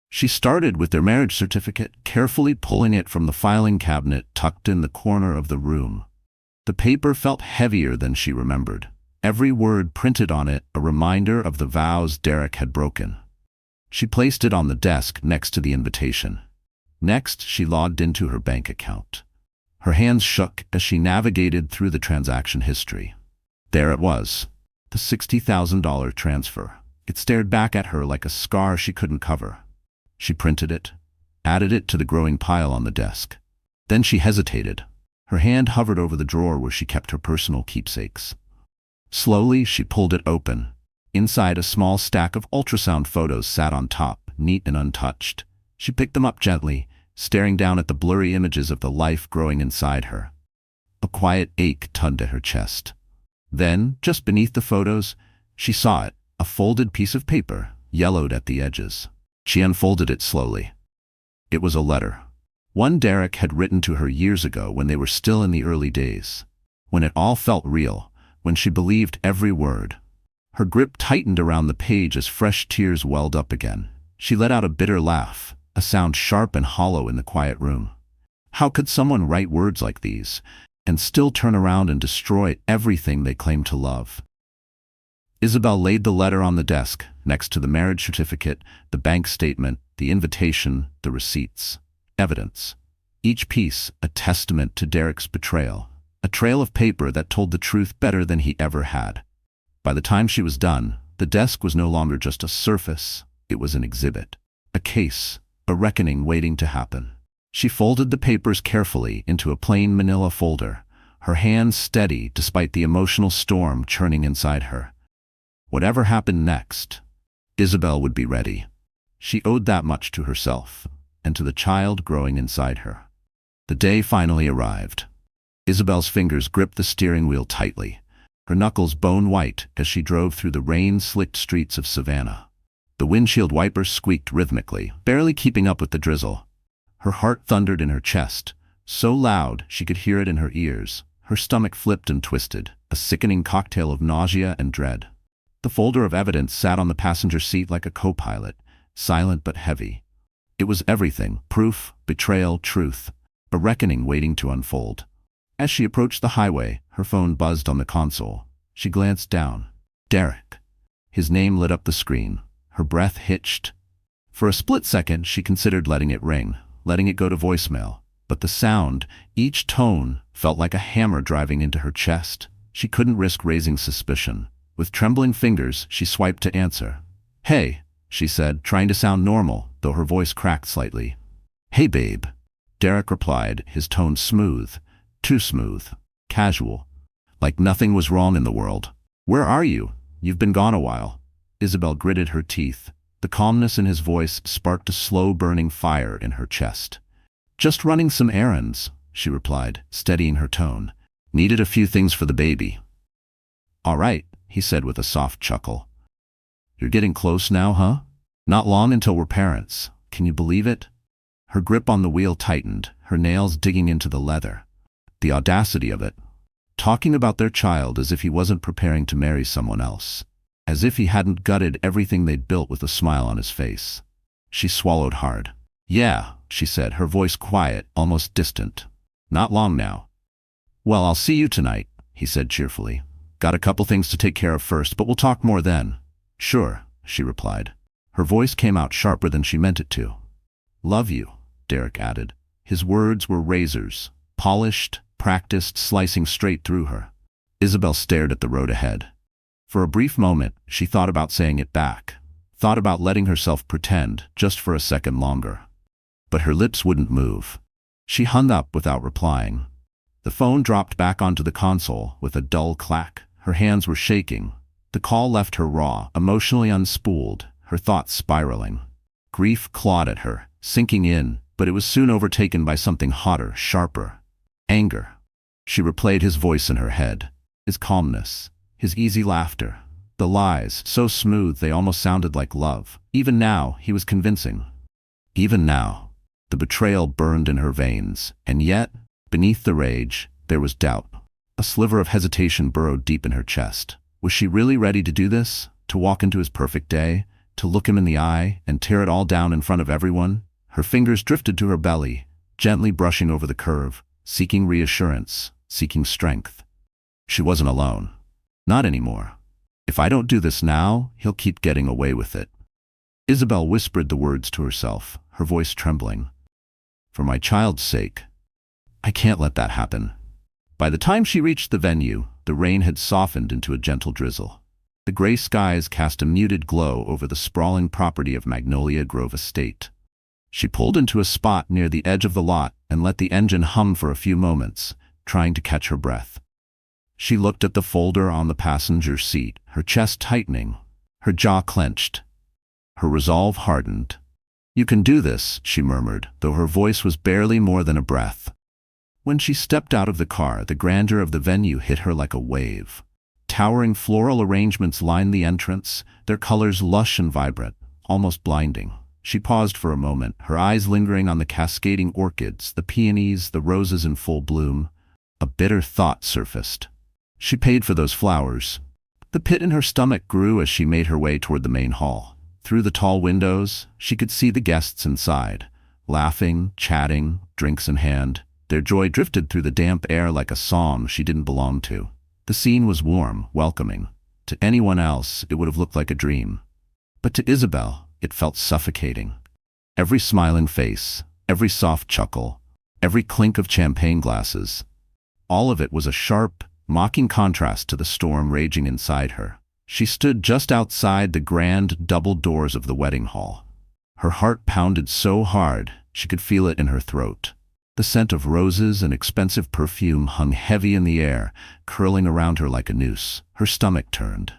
She started with their marriage certificate, carefully pulling it from the filing cabinet tucked in the corner of the room. The paper felt heavier than she remembered. Every word printed on it a reminder of the vows Derek had broken. She placed it on the desk next to the invitation. Next, she logged into her bank account. Her hands shook as she navigated through the transaction history. There it was, the $60,000 transfer. It stared back at her like a scar she couldn't cover. She printed it, added it to the growing pile on the desk. Then she hesitated. Her hand hovered over the drawer where she kept her personal keepsakes. Slowly, she pulled it open. Inside, a small stack of ultrasound photos sat on top, neat and untouched. She picked them up gently, staring down at the blurry images of the life growing inside her. A quiet ache tugged at her chest. Then, just beneath the photos, she saw it, a folded piece of paper, yellowed at the edges. She unfolded it slowly. It was a letter. One Derek had written to her years ago when they were still in the early days. When it all felt real, when she believed every word. Her grip tightened around the page as fresh tears welled up again. She let out a bitter laugh, a sound sharp and hollow in the quiet room. How could someone write words like these, and still turn around and destroy everything they claimed to love? Isabel laid the letter on the desk, next to the marriage certificate, the bank statement, the invitation, the receipts. Evidence. Each piece a testament to Derek's betrayal, a trail of paper that told the truth better than he ever had. By the time she was done, the desk was no longer just a surface, it was an exhibit, a case, a reckoning waiting to happen. She folded the papers carefully into a plain manila folder, her hands steady despite the emotional storm churning inside her. Whatever happened next, Isabel would be ready. She owed that much to herself, and to the child growing inside her. The day finally arrived. Isabel's fingers gripped the steering wheel tightly, her knuckles bone-white as she drove through the rain-slicked streets of Savannah. The windshield wipers squeaked rhythmically, barely keeping up with the drizzle. Her heart thundered in her chest, so loud she could hear it in her ears. Her stomach flipped and twisted, a sickening cocktail of nausea and dread. The folder of evidence sat on the passenger seat like a co-pilot, silent but heavy. It was everything: proof, betrayal, truth, a reckoning waiting to unfold. As she approached the highway, her phone buzzed on the console. She glanced down. Derek. His name lit up the screen. Her breath hitched. For a split second, she considered letting it ring, letting it go to voicemail. But the sound, each tone, felt like a hammer driving into her chest. She couldn't risk raising suspicion. With trembling fingers, she swiped to answer. "Hey," she said, trying to sound normal, though her voice cracked slightly. "Hey, babe." Derek replied, his tone smooth. Too smooth. Casual. Like nothing was wrong in the world. "Where are you? You've been gone a while." Isabel gritted her teeth. The calmness in his voice sparked a slow-burning fire in her chest. "Just running some errands," she replied, steadying her tone. "Needed a few things for the baby." "All right," he said with a soft chuckle. "You're getting close now, huh? Not long until we're parents. Can you believe it?" Her grip on the wheel tightened, her nails digging into the leather. The audacity of it. Talking about their child as if he wasn't preparing to marry someone else. As if he hadn't gutted everything they'd built with a smile on his face. She swallowed hard. "Yeah," she said, her voice quiet, almost distant. "Not long now." "Well, I'll see you tonight," he said cheerfully. "Got a couple things to take care of first, but we'll talk more then." "Sure," she replied. Her voice came out sharper than she meant it to. "Love you," Derek added. His words were razors, polished, practiced, slicing straight through her. Isabel stared at the road ahead. For a brief moment, she thought about saying it back. Thought about letting herself pretend, just for a second longer. But her lips wouldn't move. She hung up without replying. The phone dropped back onto the console with a dull clack. Her hands were shaking. The call left her raw, emotionally unspooled, her thoughts spiraling. Grief clawed at her, sinking in, but it was soon overtaken by something hotter, sharper. Anger. She replayed his voice in her head. His calmness. His easy laughter. The lies, so smooth they almost sounded like love. Even now, he was convincing. Even now. The betrayal burned in her veins, and yet, beneath the rage, there was doubt. A sliver of hesitation burrowed deep in her chest. Was she really ready to do this? To walk into his perfect day? To look him in the eye and tear it all down in front of everyone? Her fingers drifted to her belly, gently brushing over the curve, seeking reassurance, seeking strength. She wasn't alone. Not anymore. If I don't do this now, he'll keep getting away with it. Isabel whispered the words to herself, her voice trembling. For my child's sake, I can't let that happen. By the time she reached the venue, the rain had softened into a gentle drizzle. The gray skies cast a muted glow over the sprawling property of Magnolia Grove Estate. She pulled into a spot near the edge of the lot and let the engine hum for a few moments, trying to catch her breath. She looked at the folder on the passenger seat, her chest tightening, her jaw clenched. Her resolve hardened. "You can do this," she murmured, though her voice was barely more than a breath. When she stepped out of the car, the grandeur of the venue hit her like a wave. Towering floral arrangements lined the entrance, their colors lush and vibrant, almost blinding. She paused for a moment, her eyes lingering on the cascading orchids, the peonies, the roses in full bloom. A bitter thought surfaced. She paid for those flowers. The pit in her stomach grew as she made her way toward the main hall. Through the tall windows, she could see the guests inside, laughing, chatting, drinks in hand. Their joy drifted through the damp air like a psalm she didn't belong to. The scene was warm, welcoming. To anyone else, it would have looked like a dream. But to Isabel, it felt suffocating. Every smiling face, every soft chuckle, every clink of champagne glasses, all of it was a sharp, mocking contrast to the storm raging inside her. She stood just outside the grand double doors of the wedding hall. Her heart pounded so hard she could feel it in her throat. The scent of roses and expensive perfume hung heavy in the air, curling around her like a noose. Her stomach turned.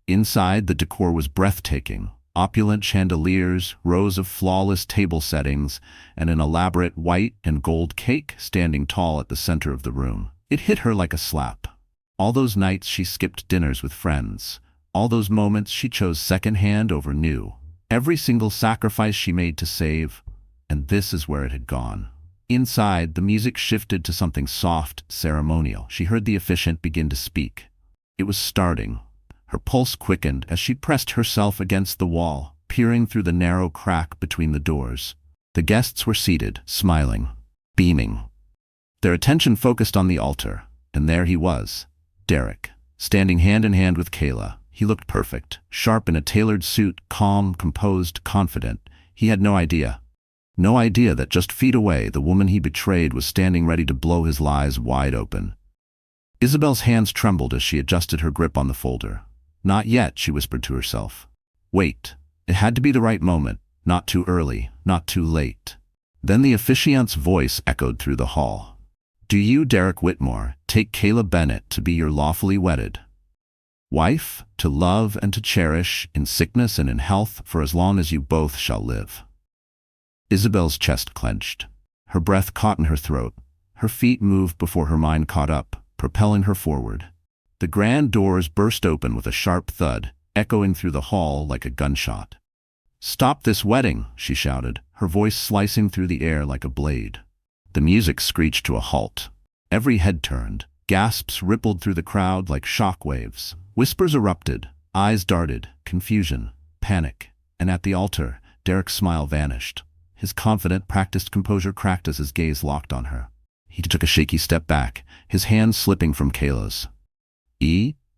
Inside, the decor was breathtaking. Opulent chandeliers, rows of flawless table settings, and an elaborate white and gold cake standing tall at the center of the room. It hit her like a slap. All those nights she skipped dinners with friends. All those moments she chose secondhand over new. Every single sacrifice she made to save. And this is where it had gone. Inside, the music shifted to something soft, ceremonial. She heard the officiant begin to speak. It was starting. Her pulse quickened as she pressed herself against the wall, peering through the narrow crack between the doors. The guests were seated, smiling, beaming. Their attention focused on the altar, and there he was, Derek, standing hand in hand with Kayla. He looked perfect, sharp in a tailored suit, calm, composed, confident. He had no idea. No idea that just feet away, the woman he betrayed was standing ready to blow his lies wide open. Isabel's hands trembled as she adjusted her grip on the folder. Not yet, she whispered to herself. Wait. It had to be the right moment, not too early, not too late. Then the officiant's voice echoed through the hall. Do you, Derek Whitmore, take Kayla Bennett to be your lawfully wedded wife, to love and to cherish, in sickness and in health, for as long as you both shall live? Isabel's chest clenched. Her breath caught in her throat. Her feet moved before her mind caught up, propelling her forward. The grand doors burst open with a sharp thud, echoing through the hall like a gunshot. Stop this wedding, she shouted, her voice slicing through the air like a blade. The music screeched to a halt. Every head turned. Gasps rippled through the crowd like shock waves. Whispers erupted. Eyes darted. Confusion. Panic. And at the altar, Derek's smile vanished. His confident, practiced composure cracked as his gaze locked on her. He took a shaky step back, his hand slipping from Kayla's.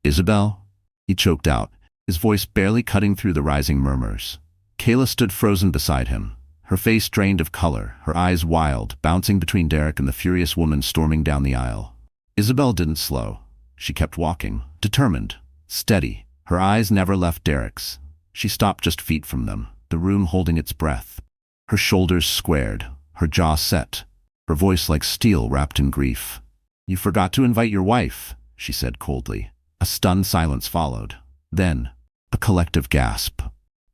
Isabel? He choked out, his voice barely cutting through the rising murmurs. Kayla stood frozen beside him, her face drained of color, her eyes wild, bouncing between Derek and the furious woman storming down the aisle. Isabel didn't slow. She kept walking, determined, steady. Her eyes never left Derek's. She stopped just feet from them, the room holding its breath. Her shoulders squared, her jaw set, her voice like steel wrapped in grief. You forgot to invite your wife, she said coldly. A stunned silence followed. Then, a collective gasp.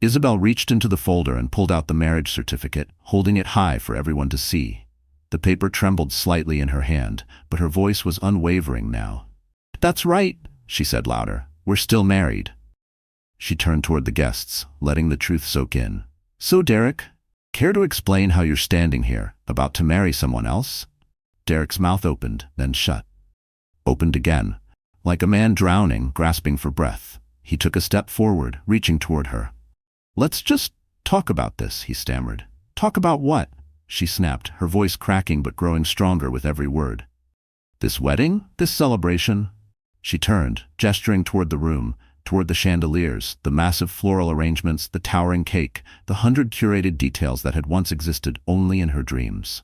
Isabel reached into the folder and pulled out the marriage certificate, holding it high for everyone to see. The paper trembled slightly in her hand, but her voice was unwavering now. That's right, she said louder. We're still married. She turned toward the guests, letting the truth soak in. So, Derek, care to explain how you're standing here, about to marry someone else? Derek's mouth opened, then shut. Opened again. Like a man drowning, grasping for breath. He took a step forward, reaching toward her. Let's just talk about this, he stammered. Talk about what? She snapped, her voice cracking but growing stronger with every word. This wedding? This celebration? She turned, gesturing toward the room, toward the chandeliers, the massive floral arrangements, the towering cake, the 100 curated details that had once existed only in her dreams.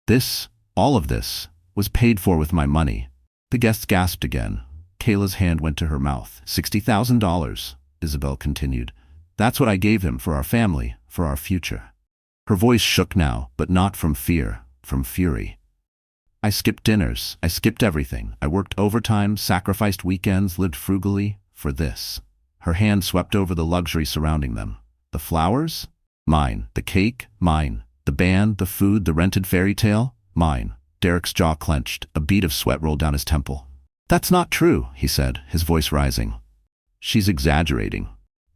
This, all of this, was paid for with my money. The guests gasped again. Kayla's hand went to her mouth. $60,000, Isabel continued. That's what I gave him for our family, for our future. Her voice shook now, but not from fear, from fury. I skipped dinners, I skipped everything. I worked overtime, sacrificed weekends, lived frugally, for this. Her hand swept over the luxury surrounding them. The flowers? Mine. The cake? Mine. The band, the food, the rented fairy tale? Mine. Derek's jaw clenched, a bead of sweat rolled down his temple. That's not true, he said, his voice rising. She's exaggerating.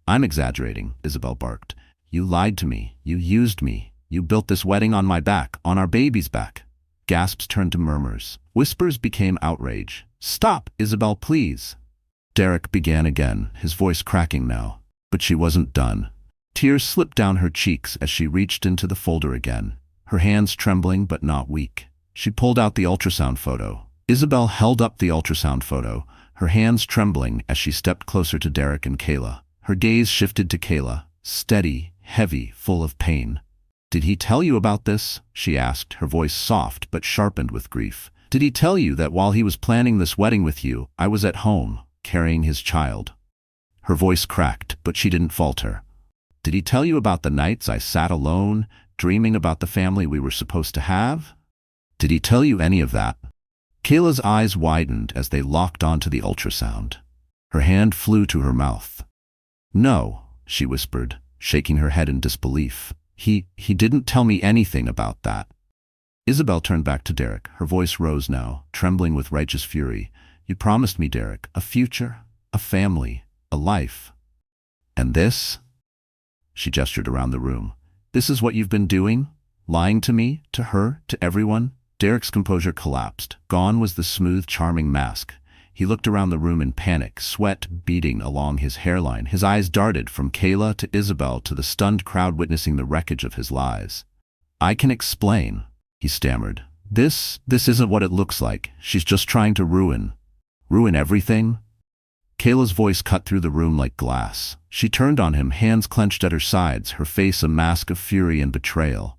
I'm exaggerating, Isabel barked. You lied to me. You used me. You built this wedding on my back, on our baby's back. Gasps turned to murmurs. Whispers became outrage. Stop, Isabel, please. Derek began again, his voice cracking now. But she wasn't done. Tears slipped down her cheeks as she reached into the folder again, her hands trembling but not weak. She pulled out the ultrasound photo. Isabel held up the ultrasound photo, her hands trembling as she stepped closer to Derek and Kayla. Her gaze shifted to Kayla, steady, heavy, full of pain. Did he tell you about this? She asked, her voice soft but sharpened with grief. Did he tell you that while he was planning this wedding with you, I was at home, carrying his child? Her voice cracked, but she didn't falter. Did he tell you about the nights I sat alone, dreaming about the family we were supposed to have? Did he tell you any of that? Kayla's eyes widened as they locked onto the ultrasound. Her hand flew to her mouth. No, she whispered, shaking her head in disbelief. He didn't tell me anything about that. Isabel turned back to Derek. Her voice rose now, trembling with righteous fury. You promised me, Derek, a future, a family, a life. And this? She gestured around the room. This is what you've been doing? Lying to me, to her, to everyone? Derek's composure collapsed. Gone was the smooth, charming mask. He looked around the room in panic, sweat beading along his hairline. His eyes darted from Kayla to Isabel to the stunned crowd witnessing the wreckage of his lies. I can explain, he stammered. This isn't what it looks like. She's just trying to ruin everything. Kayla's voice cut through the room like glass. She turned on him, hands clenched at her sides, her face a mask of fury and betrayal.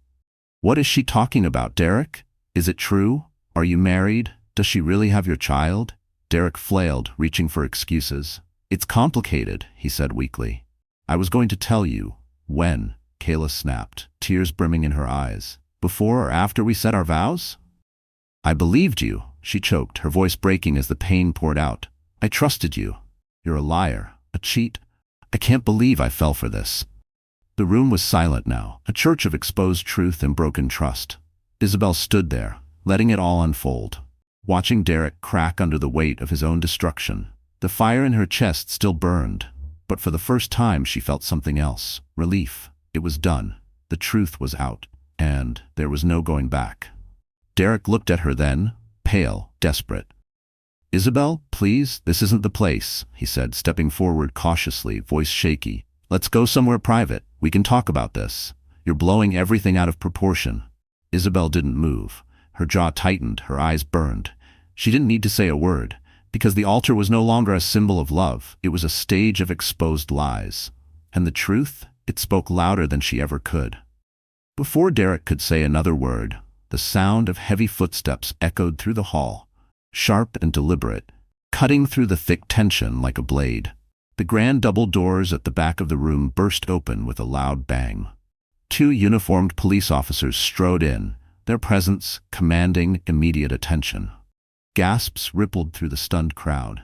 What is she talking about, Derek? Is it true? Are you married? Does she really have your child? Derek flailed, reaching for excuses. It's complicated, he said weakly. I was going to tell you. When? Kayla snapped, tears brimming in her eyes. Before or after we said our vows? I believed you, she choked, her voice breaking as the pain poured out. I trusted you. You're a liar, a cheat. I can't believe I fell for this. The room was silent now, a church of exposed truth and broken trust. Isabel stood there, letting it all unfold, watching Derek crack under the weight of his own destruction. The fire in her chest still burned, but for the first time she felt something else, relief. It was done. The truth was out, and there was no going back. Derek looked at her then, pale, desperate. Isabel, please, this isn't the place, he said, stepping forward cautiously, voice shaky. Let's go somewhere private. We can talk about this. You're blowing everything out of proportion. Isabel didn't move. Her jaw tightened, her eyes burned. She didn't need to say a word, because the altar was no longer a symbol of love. It was a stage of exposed lies. And the truth? It spoke louder than she ever could. Before Derek could say another word, the sound of heavy footsteps echoed through the hall, sharp and deliberate, cutting through the thick tension like a blade. The grand double doors at the back of the room burst open with a loud bang. 2 uniformed police officers strode in, their presence commanding immediate attention. Gasps rippled through the stunned crowd.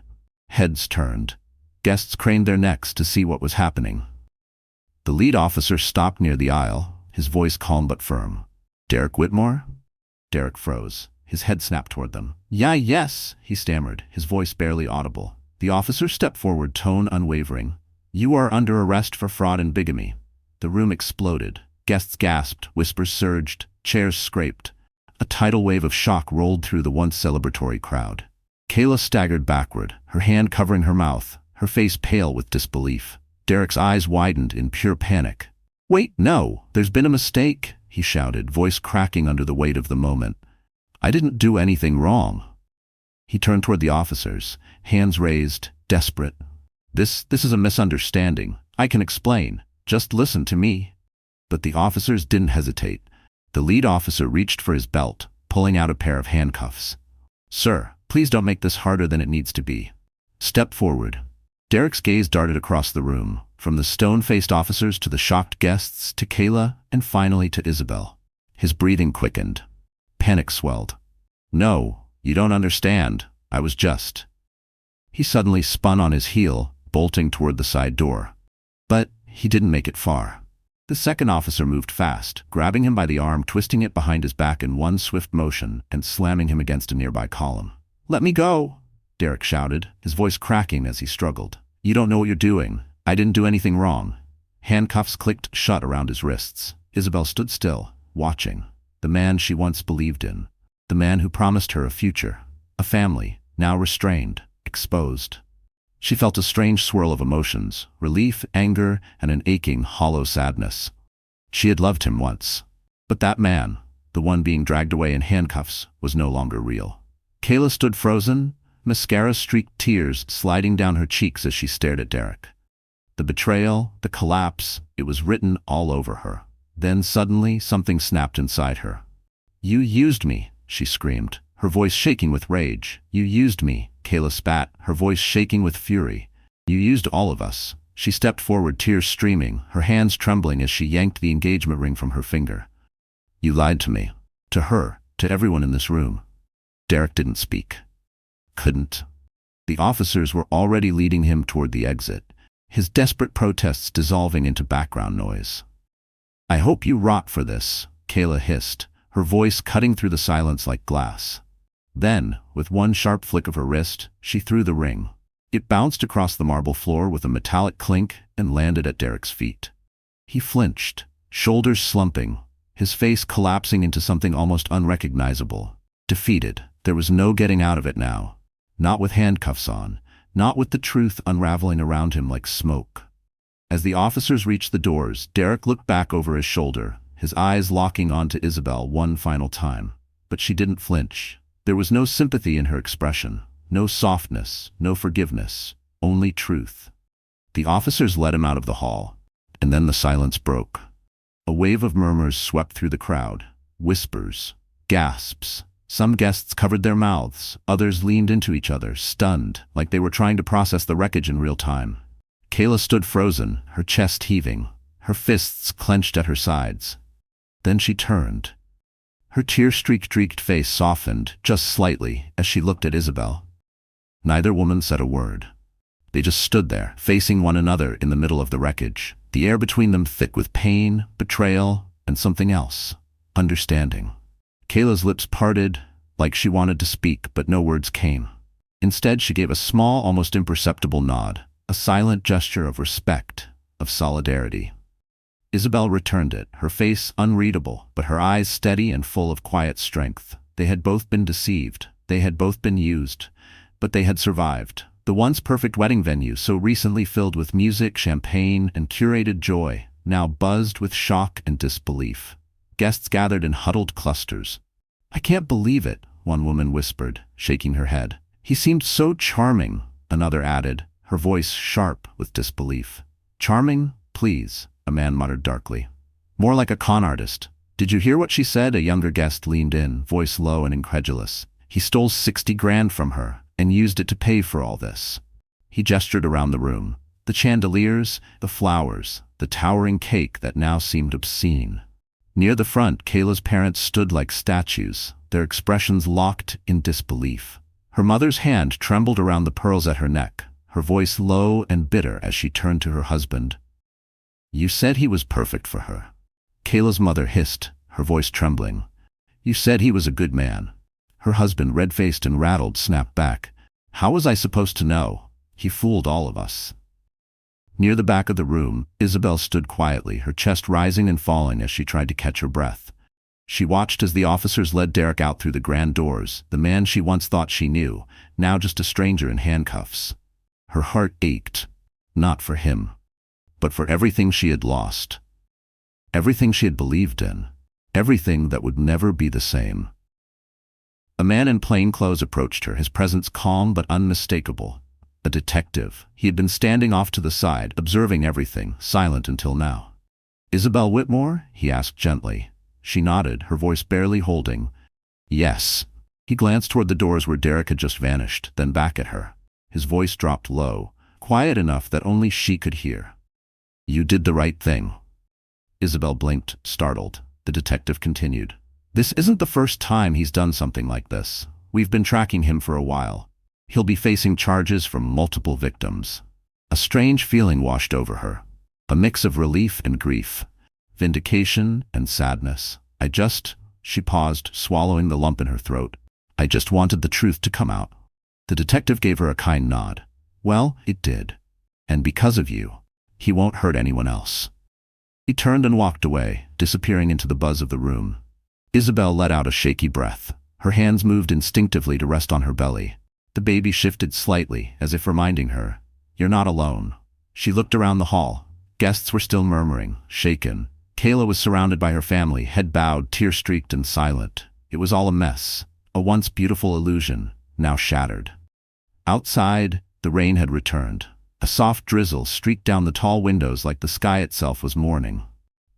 Heads turned. Guests craned their necks to see what was happening. The lead officer stopped near the aisle, his voice calm but firm. Derek Whitmore? Derek froze. His head snapped toward them. Yes, he stammered, his voice barely audible. The officer stepped forward, tone unwavering. You are under arrest for fraud and bigamy. The room exploded. Guests gasped, whispers surged, chairs scraped. A tidal wave of shock rolled through the once celebratory crowd. Kayla staggered backward, her hand covering her mouth, her face pale with disbelief. Derek's eyes widened in pure panic. Wait, no, there's been a mistake, he shouted, voice cracking under the weight of the moment. I didn't do anything wrong. He turned toward the officers, hands raised, desperate. This is a misunderstanding. I can explain. Just listen to me. But the officers didn't hesitate. The lead officer reached for his belt, pulling out a pair of handcuffs. Sir, please don't make this harder than it needs to be. Step forward. Derek's gaze darted across the room, from the stone-faced officers to the shocked guests, to Kayla, and finally to Isabel. His breathing quickened. Panic swelled. No, you don't understand. I was just... He suddenly spun on his heel, bolting toward the side door. But he didn't make it far. The second officer moved fast, grabbing him by the arm, twisting it behind his back in one swift motion, and slamming him against a nearby column. Let me go, Derek shouted, his voice cracking as he struggled. You don't know what you're doing. I didn't do anything wrong. Handcuffs clicked shut around his wrists. Isabel stood still, watching. The man she once believed in. The man who promised her a future. A family, now restrained, exposed. She felt a strange swirl of emotions, relief, anger, and an aching, hollow sadness. She had loved him once. But that man, the one being dragged away in handcuffs, was no longer real. Kayla stood frozen, mascara-streaked tears sliding down her cheeks as she stared at Derek. The betrayal, the collapse, it was written all over her. Then suddenly, something snapped inside her. You used me, she screamed, her voice shaking with rage. You used me, Kayla spat, her voice shaking with fury. You used all of us. She stepped forward, tears streaming, her hands trembling as she yanked the engagement ring from her finger. You lied to me. To her, to everyone in this room. Derek didn't speak. Couldn't. The officers were already leading him toward the exit, his desperate protests dissolving into background noise. I hope you rot for this, Kayla hissed, her voice cutting through the silence like glass. Then, with one sharp flick of her wrist, she threw the ring. It bounced across the marble floor with a metallic clink and landed at Derek's feet. He flinched, shoulders slumping, his face collapsing into something almost unrecognizable. Defeated, there was no getting out of it now. Not with handcuffs on, not with the truth unraveling around him like smoke. As the officers reached the doors, Derek looked back over his shoulder, his eyes locking onto Isabel one final time. But she didn't flinch. There was no sympathy in her expression, no softness, no forgiveness, only truth. The officers led him out of the hall, and then the silence broke. A wave of murmurs swept through the crowd, whispers, gasps. Some guests covered their mouths, others leaned into each other, stunned, like they were trying to process the wreckage in real time. Kayla stood frozen, her chest heaving, her fists clenched at her sides. Then she turned. Her tear-streaked face softened, just slightly, as she looked at Isabel. Neither woman said a word. They just stood there, facing one another in the middle of the wreckage, the air between them thick with pain, betrayal, and something else, understanding. Kayla's lips parted, like she wanted to speak, but no words came. Instead, she gave a small, almost imperceptible nod, a silent gesture of respect, of solidarity. Isabel returned it, her face unreadable, but her eyes steady and full of quiet strength. They had both been deceived, they had both been used, but they had survived. The once perfect wedding venue, so recently filled with music, champagne, and curated joy, now buzzed with shock and disbelief. Guests gathered in huddled clusters. "I can't believe it," one woman whispered, shaking her head. "He seemed so charming," another added, her voice sharp with disbelief. "Charming? Please," a man muttered darkly. "More like a con artist." "Did you hear what she said?" A younger guest leaned in, voice low and incredulous. "He stole 60 grand from her and used it to pay for all this." He gestured around the room. The chandeliers, the flowers, the towering cake that now seemed obscene. Near the front, Kayla's parents stood like statues, their expressions locked in disbelief. Her mother's hand trembled around the pearls at her neck, her voice low and bitter as she turned to her husband. "You said he was perfect for her." Kayla's mother hissed, her voice trembling. "You said he was a good man." Her husband, red-faced and rattled, snapped back. "How was I supposed to know? He fooled all of us." Near the back of the room, Isabel stood quietly, her chest rising and falling as she tried to catch her breath. She watched as the officers led Derek out through the grand doors, the man she once thought she knew, now just a stranger in handcuffs. Her heart ached, not for him, but for everything she had lost. Everything she had believed in. Everything that would never be the same. A man in plain clothes approached her, his presence calm but unmistakable. A detective. He had been standing off to the side, observing everything, silent until now. "Isabel Whitmore?" he asked gently. She nodded, her voice barely holding. "Yes." He glanced toward the doors where Derek had just vanished, then back at her. His voice dropped low, quiet enough that only she could hear. "You did the right thing." Isabel blinked, startled. The detective continued. "This isn't the first time he's done something like this. We've been tracking him for a while. He'll be facing charges from multiple victims." A strange feeling washed over her, a mix of relief and grief, vindication and sadness. She paused, swallowing the lump in her throat. "I just wanted the truth to come out." The detective gave her a kind nod. "Well, it did. And because of you, he won't hurt anyone else." He turned and walked away, disappearing into the buzz of the room. Isabel let out a shaky breath. Her hands moved instinctively to rest on her belly. The baby shifted slightly, as if reminding her, "You're not alone." She looked around the hall. Guests were still murmuring, shaken. Kayla was surrounded by her family, head bowed, tear-streaked and silent. It was all a mess, a once beautiful illusion, now shattered. Outside, the rain had returned. A soft drizzle streaked down the tall windows like the sky itself was mourning.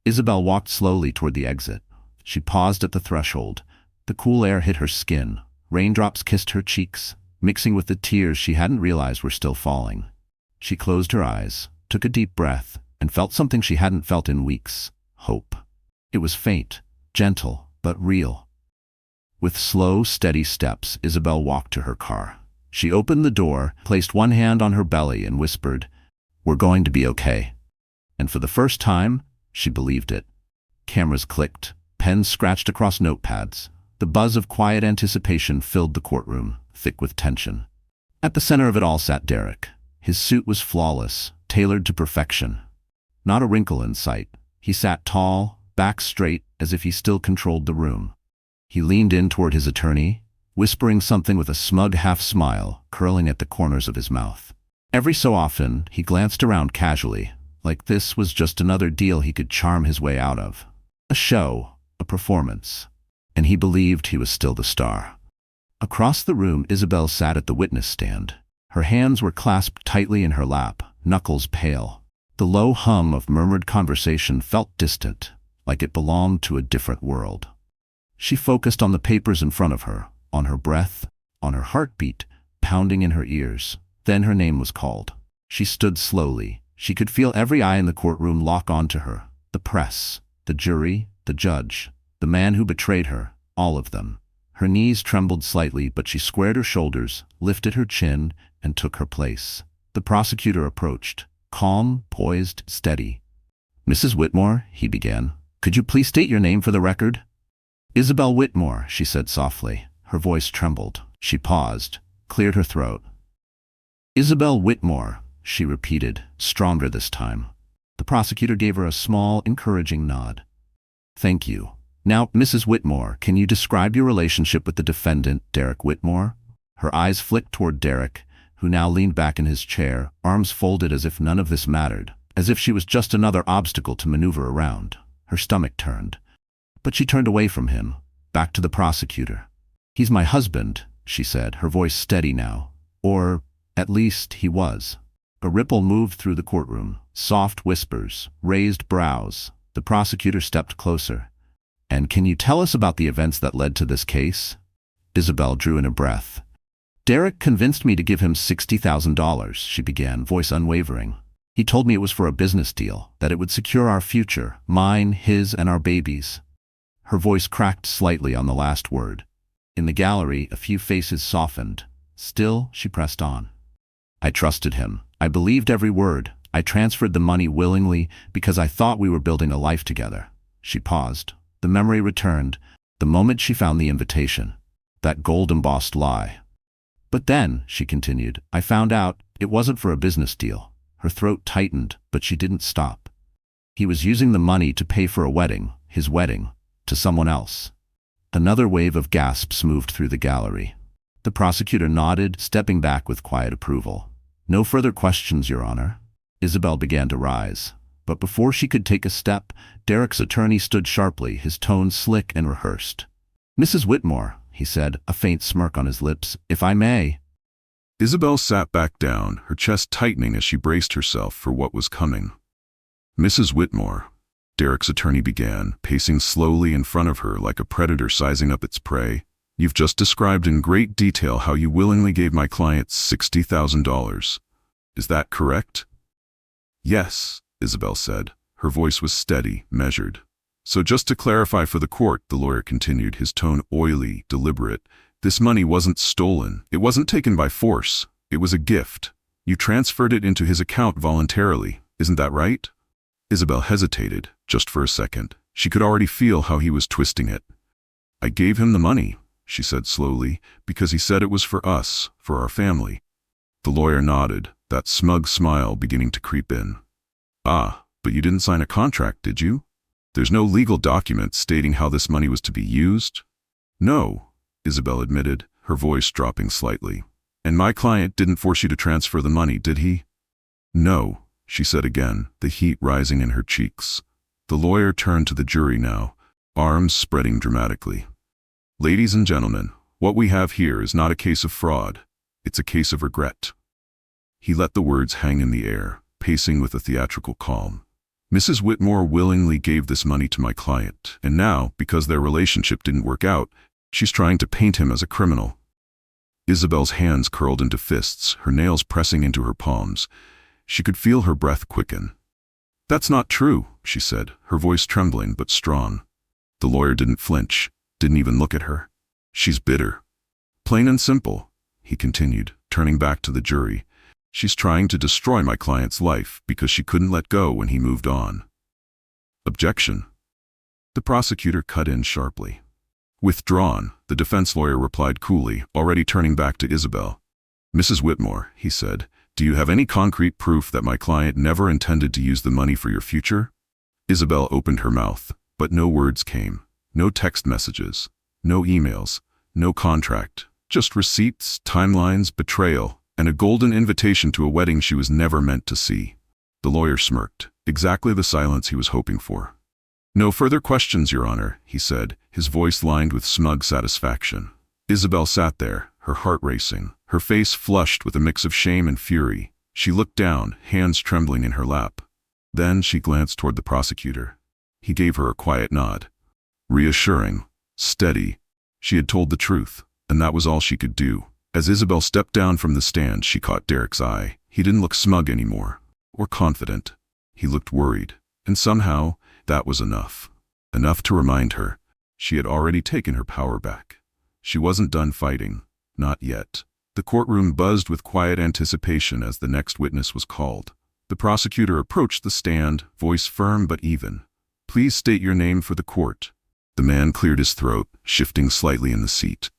Isabel walked slowly toward the exit. She paused at the threshold. The cool air hit her skin. Raindrops kissed her cheeks, mixing with the tears she hadn't realized were still falling. She closed her eyes, took a deep breath, and felt something she hadn't felt in weeks: hope. It was faint, gentle, but real. With slow, steady steps, Isabel walked to her car. She opened the door, placed one hand on her belly, and whispered, "We're going to be okay." And for the first time, she believed it. Cameras clicked, pens scratched across notepads. The buzz of quiet anticipation filled the courtroom, thick with tension. At the center of it all sat Derek. His suit was flawless, tailored to perfection. Not a wrinkle in sight. He sat tall, back straight, as if he still controlled the room. He leaned in toward his attorney, whispering something with a smug half-smile curling at the corners of his mouth. Every so often, he glanced around casually, like this was just another deal he could charm his way out of. A show, a performance. And he believed he was still the star. Across the room, Isabel sat at the witness stand. Her hands were clasped tightly in her lap, knuckles pale. The low hum of murmured conversation felt distant, like it belonged to a different world. She focused on the papers in front of her, on her breath, on her heartbeat, pounding in her ears. Then her name was called. She stood slowly. She could feel every eye in the courtroom lock onto her. The press, the jury, the judge, the man who betrayed her, all of them. Her knees trembled slightly, but she squared her shoulders, lifted her chin, and took her place. The prosecutor approached, calm, poised, steady. "Mrs. Whitmore," he began, "could you please state your name for the record?" "Isabel Whitmore," she said softly. Her voice trembled. She paused, cleared her throat. "Isabel Whitmore," she repeated, stronger this time. The prosecutor gave her a small, encouraging nod. "Thank you. Now, Mrs. Whitmore, can you describe your relationship with the defendant, Derek Whitmore?" Her eyes flicked toward Derek, who now leaned back in his chair, arms folded as if none of this mattered, as if she was just another obstacle to maneuver around. Her stomach turned. But she turned away from him, back to the prosecutor. "He's my husband," she said, her voice steady now. Or, at least, he was. A ripple moved through the courtroom, soft whispers, raised brows. The prosecutor stepped closer. "And can you tell us about the events that led to this case?" Isabel drew in a breath. "Derek convinced me to give him $60,000, she began, voice unwavering. "He told me it was for a business deal, that it would secure our future, mine, his, and our babies." Her voice cracked slightly on the last word. In the gallery, a few faces softened. Still, she pressed on. "I trusted him. I believed every word. I transferred the money willingly because I thought we were building a life together." She paused. The memory returned, the moment she found the invitation. That gold-embossed lie. "But then," she continued, "I found out it wasn't for a business deal." Her throat tightened, but she didn't stop. "He was using the money to pay for a wedding, his wedding, to someone else." Another wave of gasps moved through the gallery. The prosecutor nodded, stepping back with quiet approval. "No further questions, Your Honor." Isabel began to rise. But before she could take a step, Derek's attorney stood sharply, his tone slick and rehearsed. "Mrs. Whitmore," he said, a faint smirk on his lips, "if I may." Isabel sat back down, her chest tightening as she braced herself for what was coming. "Mrs. Whitmore," Derek's attorney began, pacing slowly in front of her like a predator sizing up its prey, "you've just described in great detail how you willingly gave my client $60,000. Is that correct?" "Yes," Isabel said. Her voice was steady, measured. "So just to clarify for the court," the lawyer continued, his tone oily, deliberate, "this money wasn't stolen. It wasn't taken by force. It was a gift. You transferred it into his account voluntarily. Isn't that right?" Isabel hesitated, just for a second. She could already feel how he was twisting it. "I gave him the money," she said slowly, "because he said it was for us, for our family." The lawyer nodded, that smug smile beginning to creep in. "Ah, but you didn't sign a contract, did you? There's no legal document stating how this money was to be used?" "No," Isabel admitted, her voice dropping slightly. "And my client didn't force you to transfer the money, did he?" "No," she said again, the heat rising in her cheeks. The lawyer turned to the jury now, arms spreading dramatically. "Ladies and gentlemen, what we have here is not a case of fraud. It's a case of regret." He let the words hang in the air, pacing with a theatrical calm. "Mrs. Whitmore willingly gave this money to my client, and now, because their relationship didn't work out, she's trying to paint him as a criminal." Isabel's hands curled into fists, her nails pressing into her palms. She could feel her breath quicken. "That's not true," she said, her voice trembling but strong. The lawyer didn't flinch, didn't even look at her. "She's bitter. Plain and simple," he continued, turning back to the jury. "She's trying to destroy my client's life because she couldn't let go when he moved on." "Objection." The prosecutor cut in sharply. "Withdrawn," the defense lawyer replied coolly, already turning back to Isabel. "Mrs. Whitmore," he said, "do you have any concrete proof that my client never intended to use the money for your future?" Isabel opened her mouth, but no words came. No text messages, no emails, no contract, just receipts, timelines, betrayal, and a golden invitation to a wedding she was never meant to see. The lawyer smirked, exactly the silence he was hoping for. "No further questions, Your Honor," he said, his voice lined with smug satisfaction. Isabel sat there, her heart racing, her face flushed with a mix of shame and fury. She looked down, hands trembling in her lap. Then she glanced toward the prosecutor. He gave her a quiet nod. Reassuring, steady. She had told the truth, and that was all she could do. As Isabel stepped down from the stand, she caught Derek's eye. He didn't look smug anymore, or confident. He looked worried, and somehow that was enough. Enough to remind her she had already taken her power back. She wasn't done fighting, not yet. The courtroom buzzed with quiet anticipation as the next witness was called. The prosecutor approached the stand, voice firm but even. "Please state your name for the court." The man cleared his throat, shifting slightly in the seat.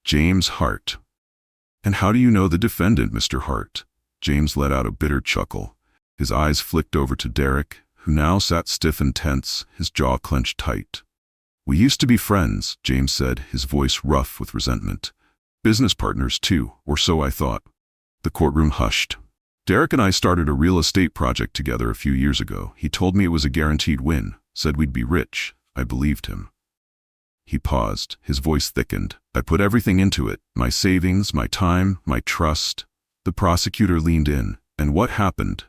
"James Hart." "And how do you know the defendant, Mr. Hart?" James let out a bitter chuckle. His eyes flicked over to Derek, who now sat stiff and tense, his jaw clenched tight. "We used to be friends," James said, his voice rough with resentment. "Business partners, too, or so I thought." The courtroom hushed. "Derek and I started a real estate project together a few years ago. He told me it was a guaranteed win, said we'd be rich. I believed him." He paused, his voice thickened. "I put everything into it, my savings, my time, my trust." The prosecutor leaned in. "And what happened?"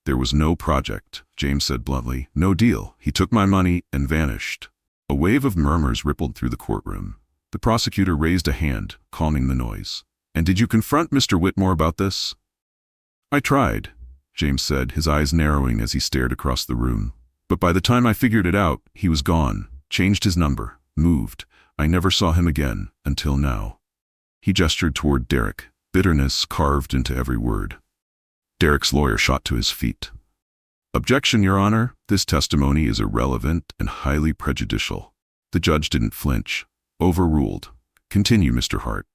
"There was no project," James said bluntly. "No deal. He took my money and vanished." A wave of murmurs rippled through the courtroom. The prosecutor raised a hand, calming the noise. "And did you confront Mr. Whitmore about this?" "I tried," James said, his eyes narrowing as he stared across the room. "But by the time I figured it out, he was gone, changed his number, moved. I never saw him again, until now." He gestured toward Derek, bitterness carved into every word. Derek's lawyer shot to his feet. "Objection, Your Honor. This testimony is irrelevant and highly prejudicial." The judge didn't flinch. "Overruled. Continue, Mr. Hart."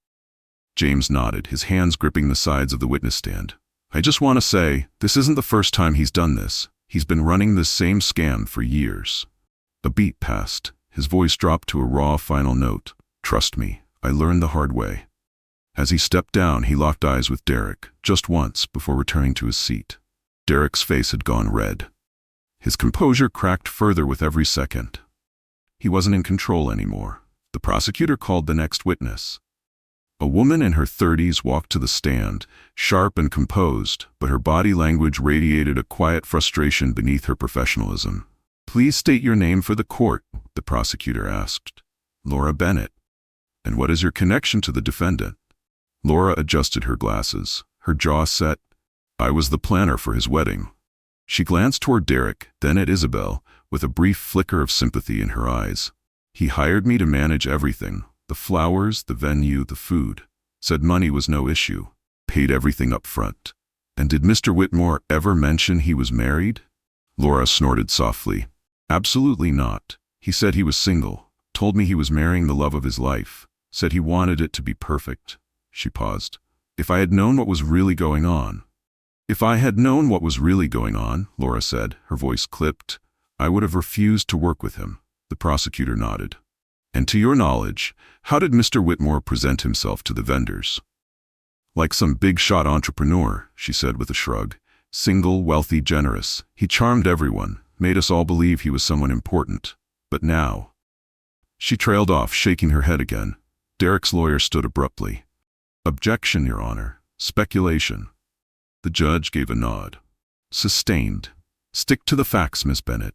James nodded, his hands gripping the sides of the witness stand. "I just want to say, this isn't the first time he's done this. He's been running this same scam for years." A beat passed. His voice dropped to a raw final note. "Trust me, I learned the hard way." As he stepped down, he locked eyes with Derek, just once before returning to his seat. Derek's face had gone red. His composure cracked further with every second. He wasn't in control anymore. The prosecutor called the next witness. A woman in her 30s walked to the stand, sharp and composed, but her body language radiated a quiet frustration beneath her professionalism. "Please state your name for the court," the prosecutor asked. "Laura Bennett." "And what is your connection to the defendant?" Laura adjusted her glasses, her jaw set. "I was the planner for his wedding." She glanced toward Derek, then at Isabel, with a brief flicker of sympathy in her eyes. "He hired me to manage everything, the flowers, the venue, the food. Said money was no issue. Paid everything up front." "And did Mr. Whitmore ever mention he was married?" Laura snorted softly. "Absolutely not. He said he was single, told me he was marrying the love of his life, said he wanted it to be perfect." She paused. "If I had known what was really going on." "If I had known what was really going on," Laura said, her voice clipped, "I would have refused to work with him." The prosecutor nodded. "And to your knowledge, how did Mr. Whitmore present himself to the vendors?" "Like some big-shot entrepreneur," she said with a shrug. "Single, wealthy, generous. He charmed everyone, made us all believe he was someone important. But now—" She trailed off, shaking her head again. Derek's lawyer stood abruptly. "Objection, Your Honor. Speculation." The judge gave a nod. "Sustained. Stick to the facts, Miss Bennett."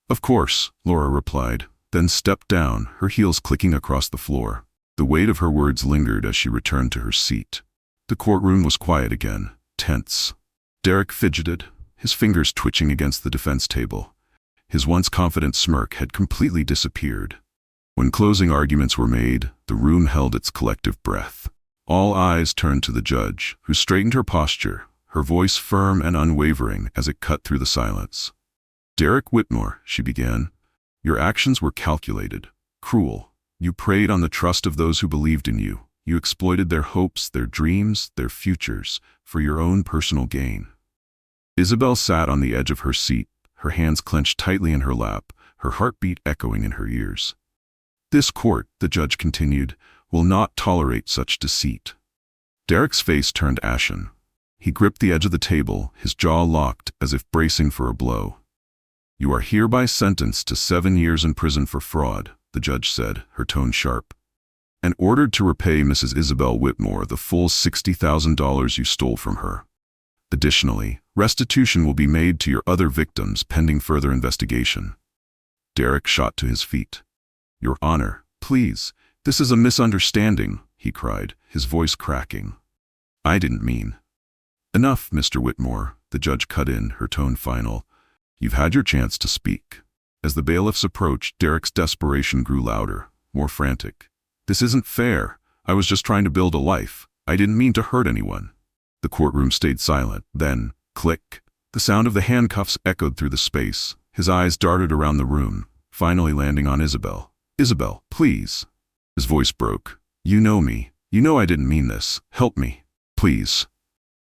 "Of course," Laura replied, then stepped down, her heels clicking across the floor. The weight of her words lingered as she returned to her seat. The courtroom was quiet again, tense. Derek fidgeted, his fingers twitching against the defense table. His once confident smirk had completely disappeared. When closing arguments were made, the room held its collective breath. All eyes turned to the judge, who straightened her posture, her voice firm and unwavering as it cut through the silence. "Derek Whitmore," she began, "your actions were calculated, cruel. You preyed on the trust of those who believed in you. You exploited their hopes, their dreams, their futures, for your own personal gain." Isabel sat on the edge of her seat, her hands clenched tightly in her lap, her heartbeat echoing in her ears. "This court," the judge continued, "will not tolerate such deceit." Derek's face turned ashen. He gripped the edge of the table, his jaw locked as if bracing for a blow. "You are hereby sentenced to 7 years in prison for fraud," the judge said, her tone sharp. and ordered to repay Mrs. Isabel Whitmore the full $60,000 you stole from her. Additionally, restitution will be made to your other victims pending further investigation. Derek shot to his feet. Your Honor, please, this is a misunderstanding, he cried, his voice cracking. I didn't mean. Enough, Mr. Whitmore, the judge cut in, her tone final. You've had your chance to speak. As the bailiffs approached, Derek's desperation grew louder, more frantic. This isn't fair. I was just trying to build a life. I didn't mean to hurt anyone. The courtroom stayed silent. Then, click. The sound of the handcuffs echoed through the space. His eyes darted around the room, finally landing on Isabel. Isabel, please. His voice broke. You know me. You know I didn't mean this. Help me. Please.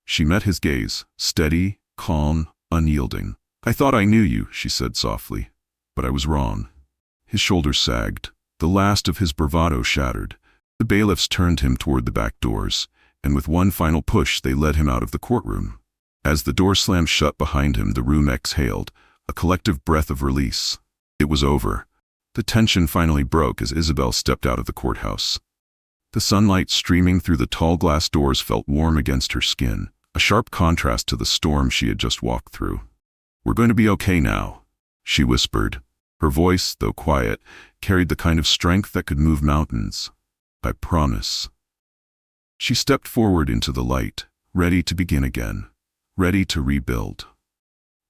She met his gaze, steady, calm, unyielding. I thought I knew you, she said softly. But I was wrong. His shoulders sagged. The last of his bravado shattered. The bailiffs turned him toward the back doors, and with one final push they led him out of the courtroom. As the door slammed shut behind him, the room exhaled, a collective breath of release. It was over. The tension finally broke as Isabel stepped out of the courthouse. The sunlight streaming through the tall glass doors felt warm against her skin, a sharp contrast to the storm she had just walked through. We're going to be okay now, she whispered. Her voice, though quiet, carried the kind of strength that could move mountains. I promise. She stepped forward into the light, ready to begin again, ready to rebuild.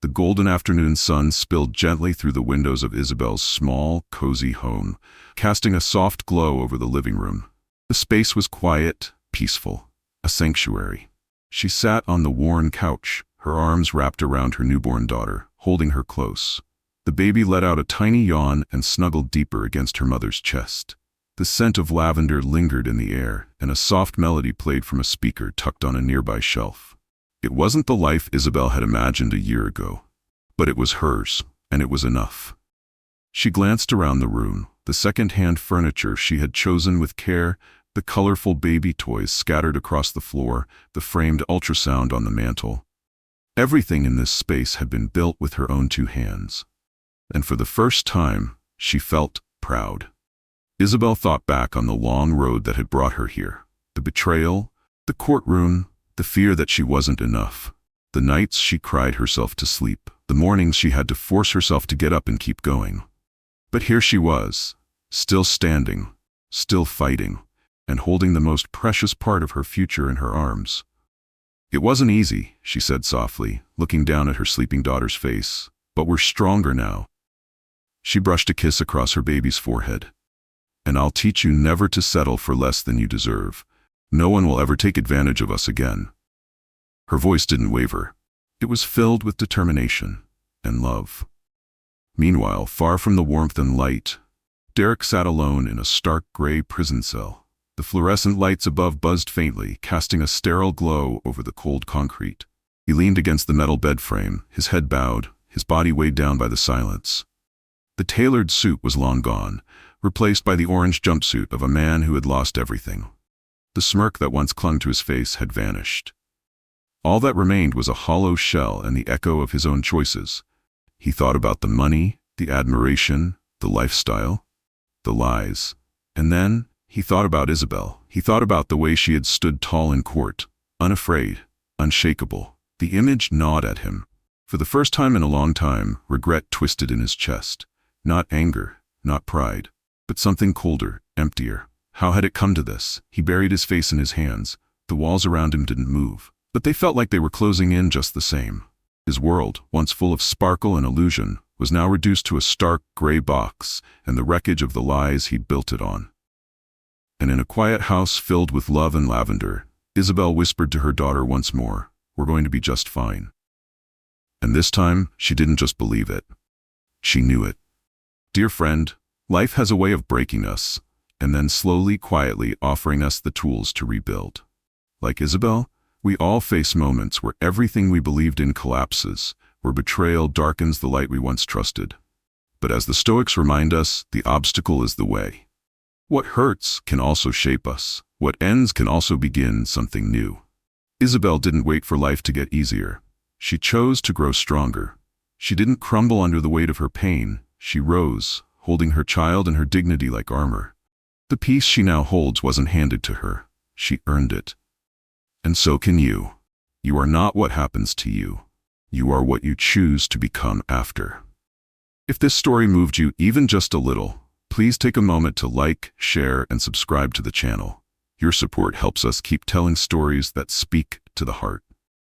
The golden afternoon sun spilled gently through the windows of Isabel's small, cozy home, casting a soft glow over the living room. The space was quiet, peaceful, a sanctuary. She sat on the worn couch, her arms wrapped around her newborn daughter, holding her close. The baby let out a tiny yawn and snuggled deeper against her mother's chest. The scent of lavender lingered in the air, and a soft melody played from a speaker tucked on a nearby shelf. It wasn't the life Isabel had imagined a year ago, but it was hers, and it was enough. She glanced around the room, the second-hand furniture she had chosen with care, the colorful baby toys scattered across the floor, the framed ultrasound on the mantel. Everything in this space had been built with her own two hands. And for the first time, she felt proud. Isabel thought back on the long road that had brought her here. The betrayal, the courtroom, the fear that she wasn't enough. The nights she cried herself to sleep, the mornings she had to force herself to get up and keep going. But here she was, still standing, still fighting, and holding the most precious part of her future in her arms. It wasn't easy, she said softly, looking down at her sleeping daughter's face, but we're stronger now. She brushed a kiss across her baby's forehead. And I'll teach you never to settle for less than you deserve. No one will ever take advantage of us again. Her voice didn't waver. It was filled with determination and love. Meanwhile, far from the warmth and light, Derek sat alone in a stark gray prison cell. The fluorescent lights above buzzed faintly, casting a sterile glow over the cold concrete. He leaned against the metal bed frame, his head bowed, his body weighed down by the silence. The tailored suit was long gone, replaced by the orange jumpsuit of a man who had lost everything. The smirk that once clung to his face had vanished. All that remained was a hollow shell and the echo of his own choices. He thought about the money, the admiration, the lifestyle, the lies. And then, he thought about Isabel. He thought about the way she had stood tall in court, unafraid, unshakable. The image gnawed at him. For the first time in a long time, regret twisted in his chest. Not anger, not pride, but something colder, emptier. How had it come to this? He buried his face in his hands. The walls around him didn't move, but they felt like they were closing in just the same. His world, once full of sparkle and illusion, was now reduced to a stark gray box and the wreckage of the lies he'd built it on. And in a quiet house filled with love and lavender, Isabel whispered to her daughter once more, "We're going to be just fine." And this time, she didn't just believe it. She knew it. Dear friend, life has a way of breaking us, and then slowly, quietly offering us the tools to rebuild. Like Isabel, we all face moments where everything we believed in collapses, where betrayal darkens the light we once trusted. But as the Stoics remind us, the obstacle is the way. What hurts can also shape us. What ends can also begin something new. Isabel didn't wait for life to get easier. She chose to grow stronger. She didn't crumble under the weight of her pain. She rose, holding her child and her dignity like armor. The peace she now holds wasn't handed to her. She earned it. And so can you. You are not what happens to you. You are what you choose to become after. If this story moved you even just a little, please take a moment to like, share, and subscribe to the channel. Your support helps us keep telling stories that speak to the heart.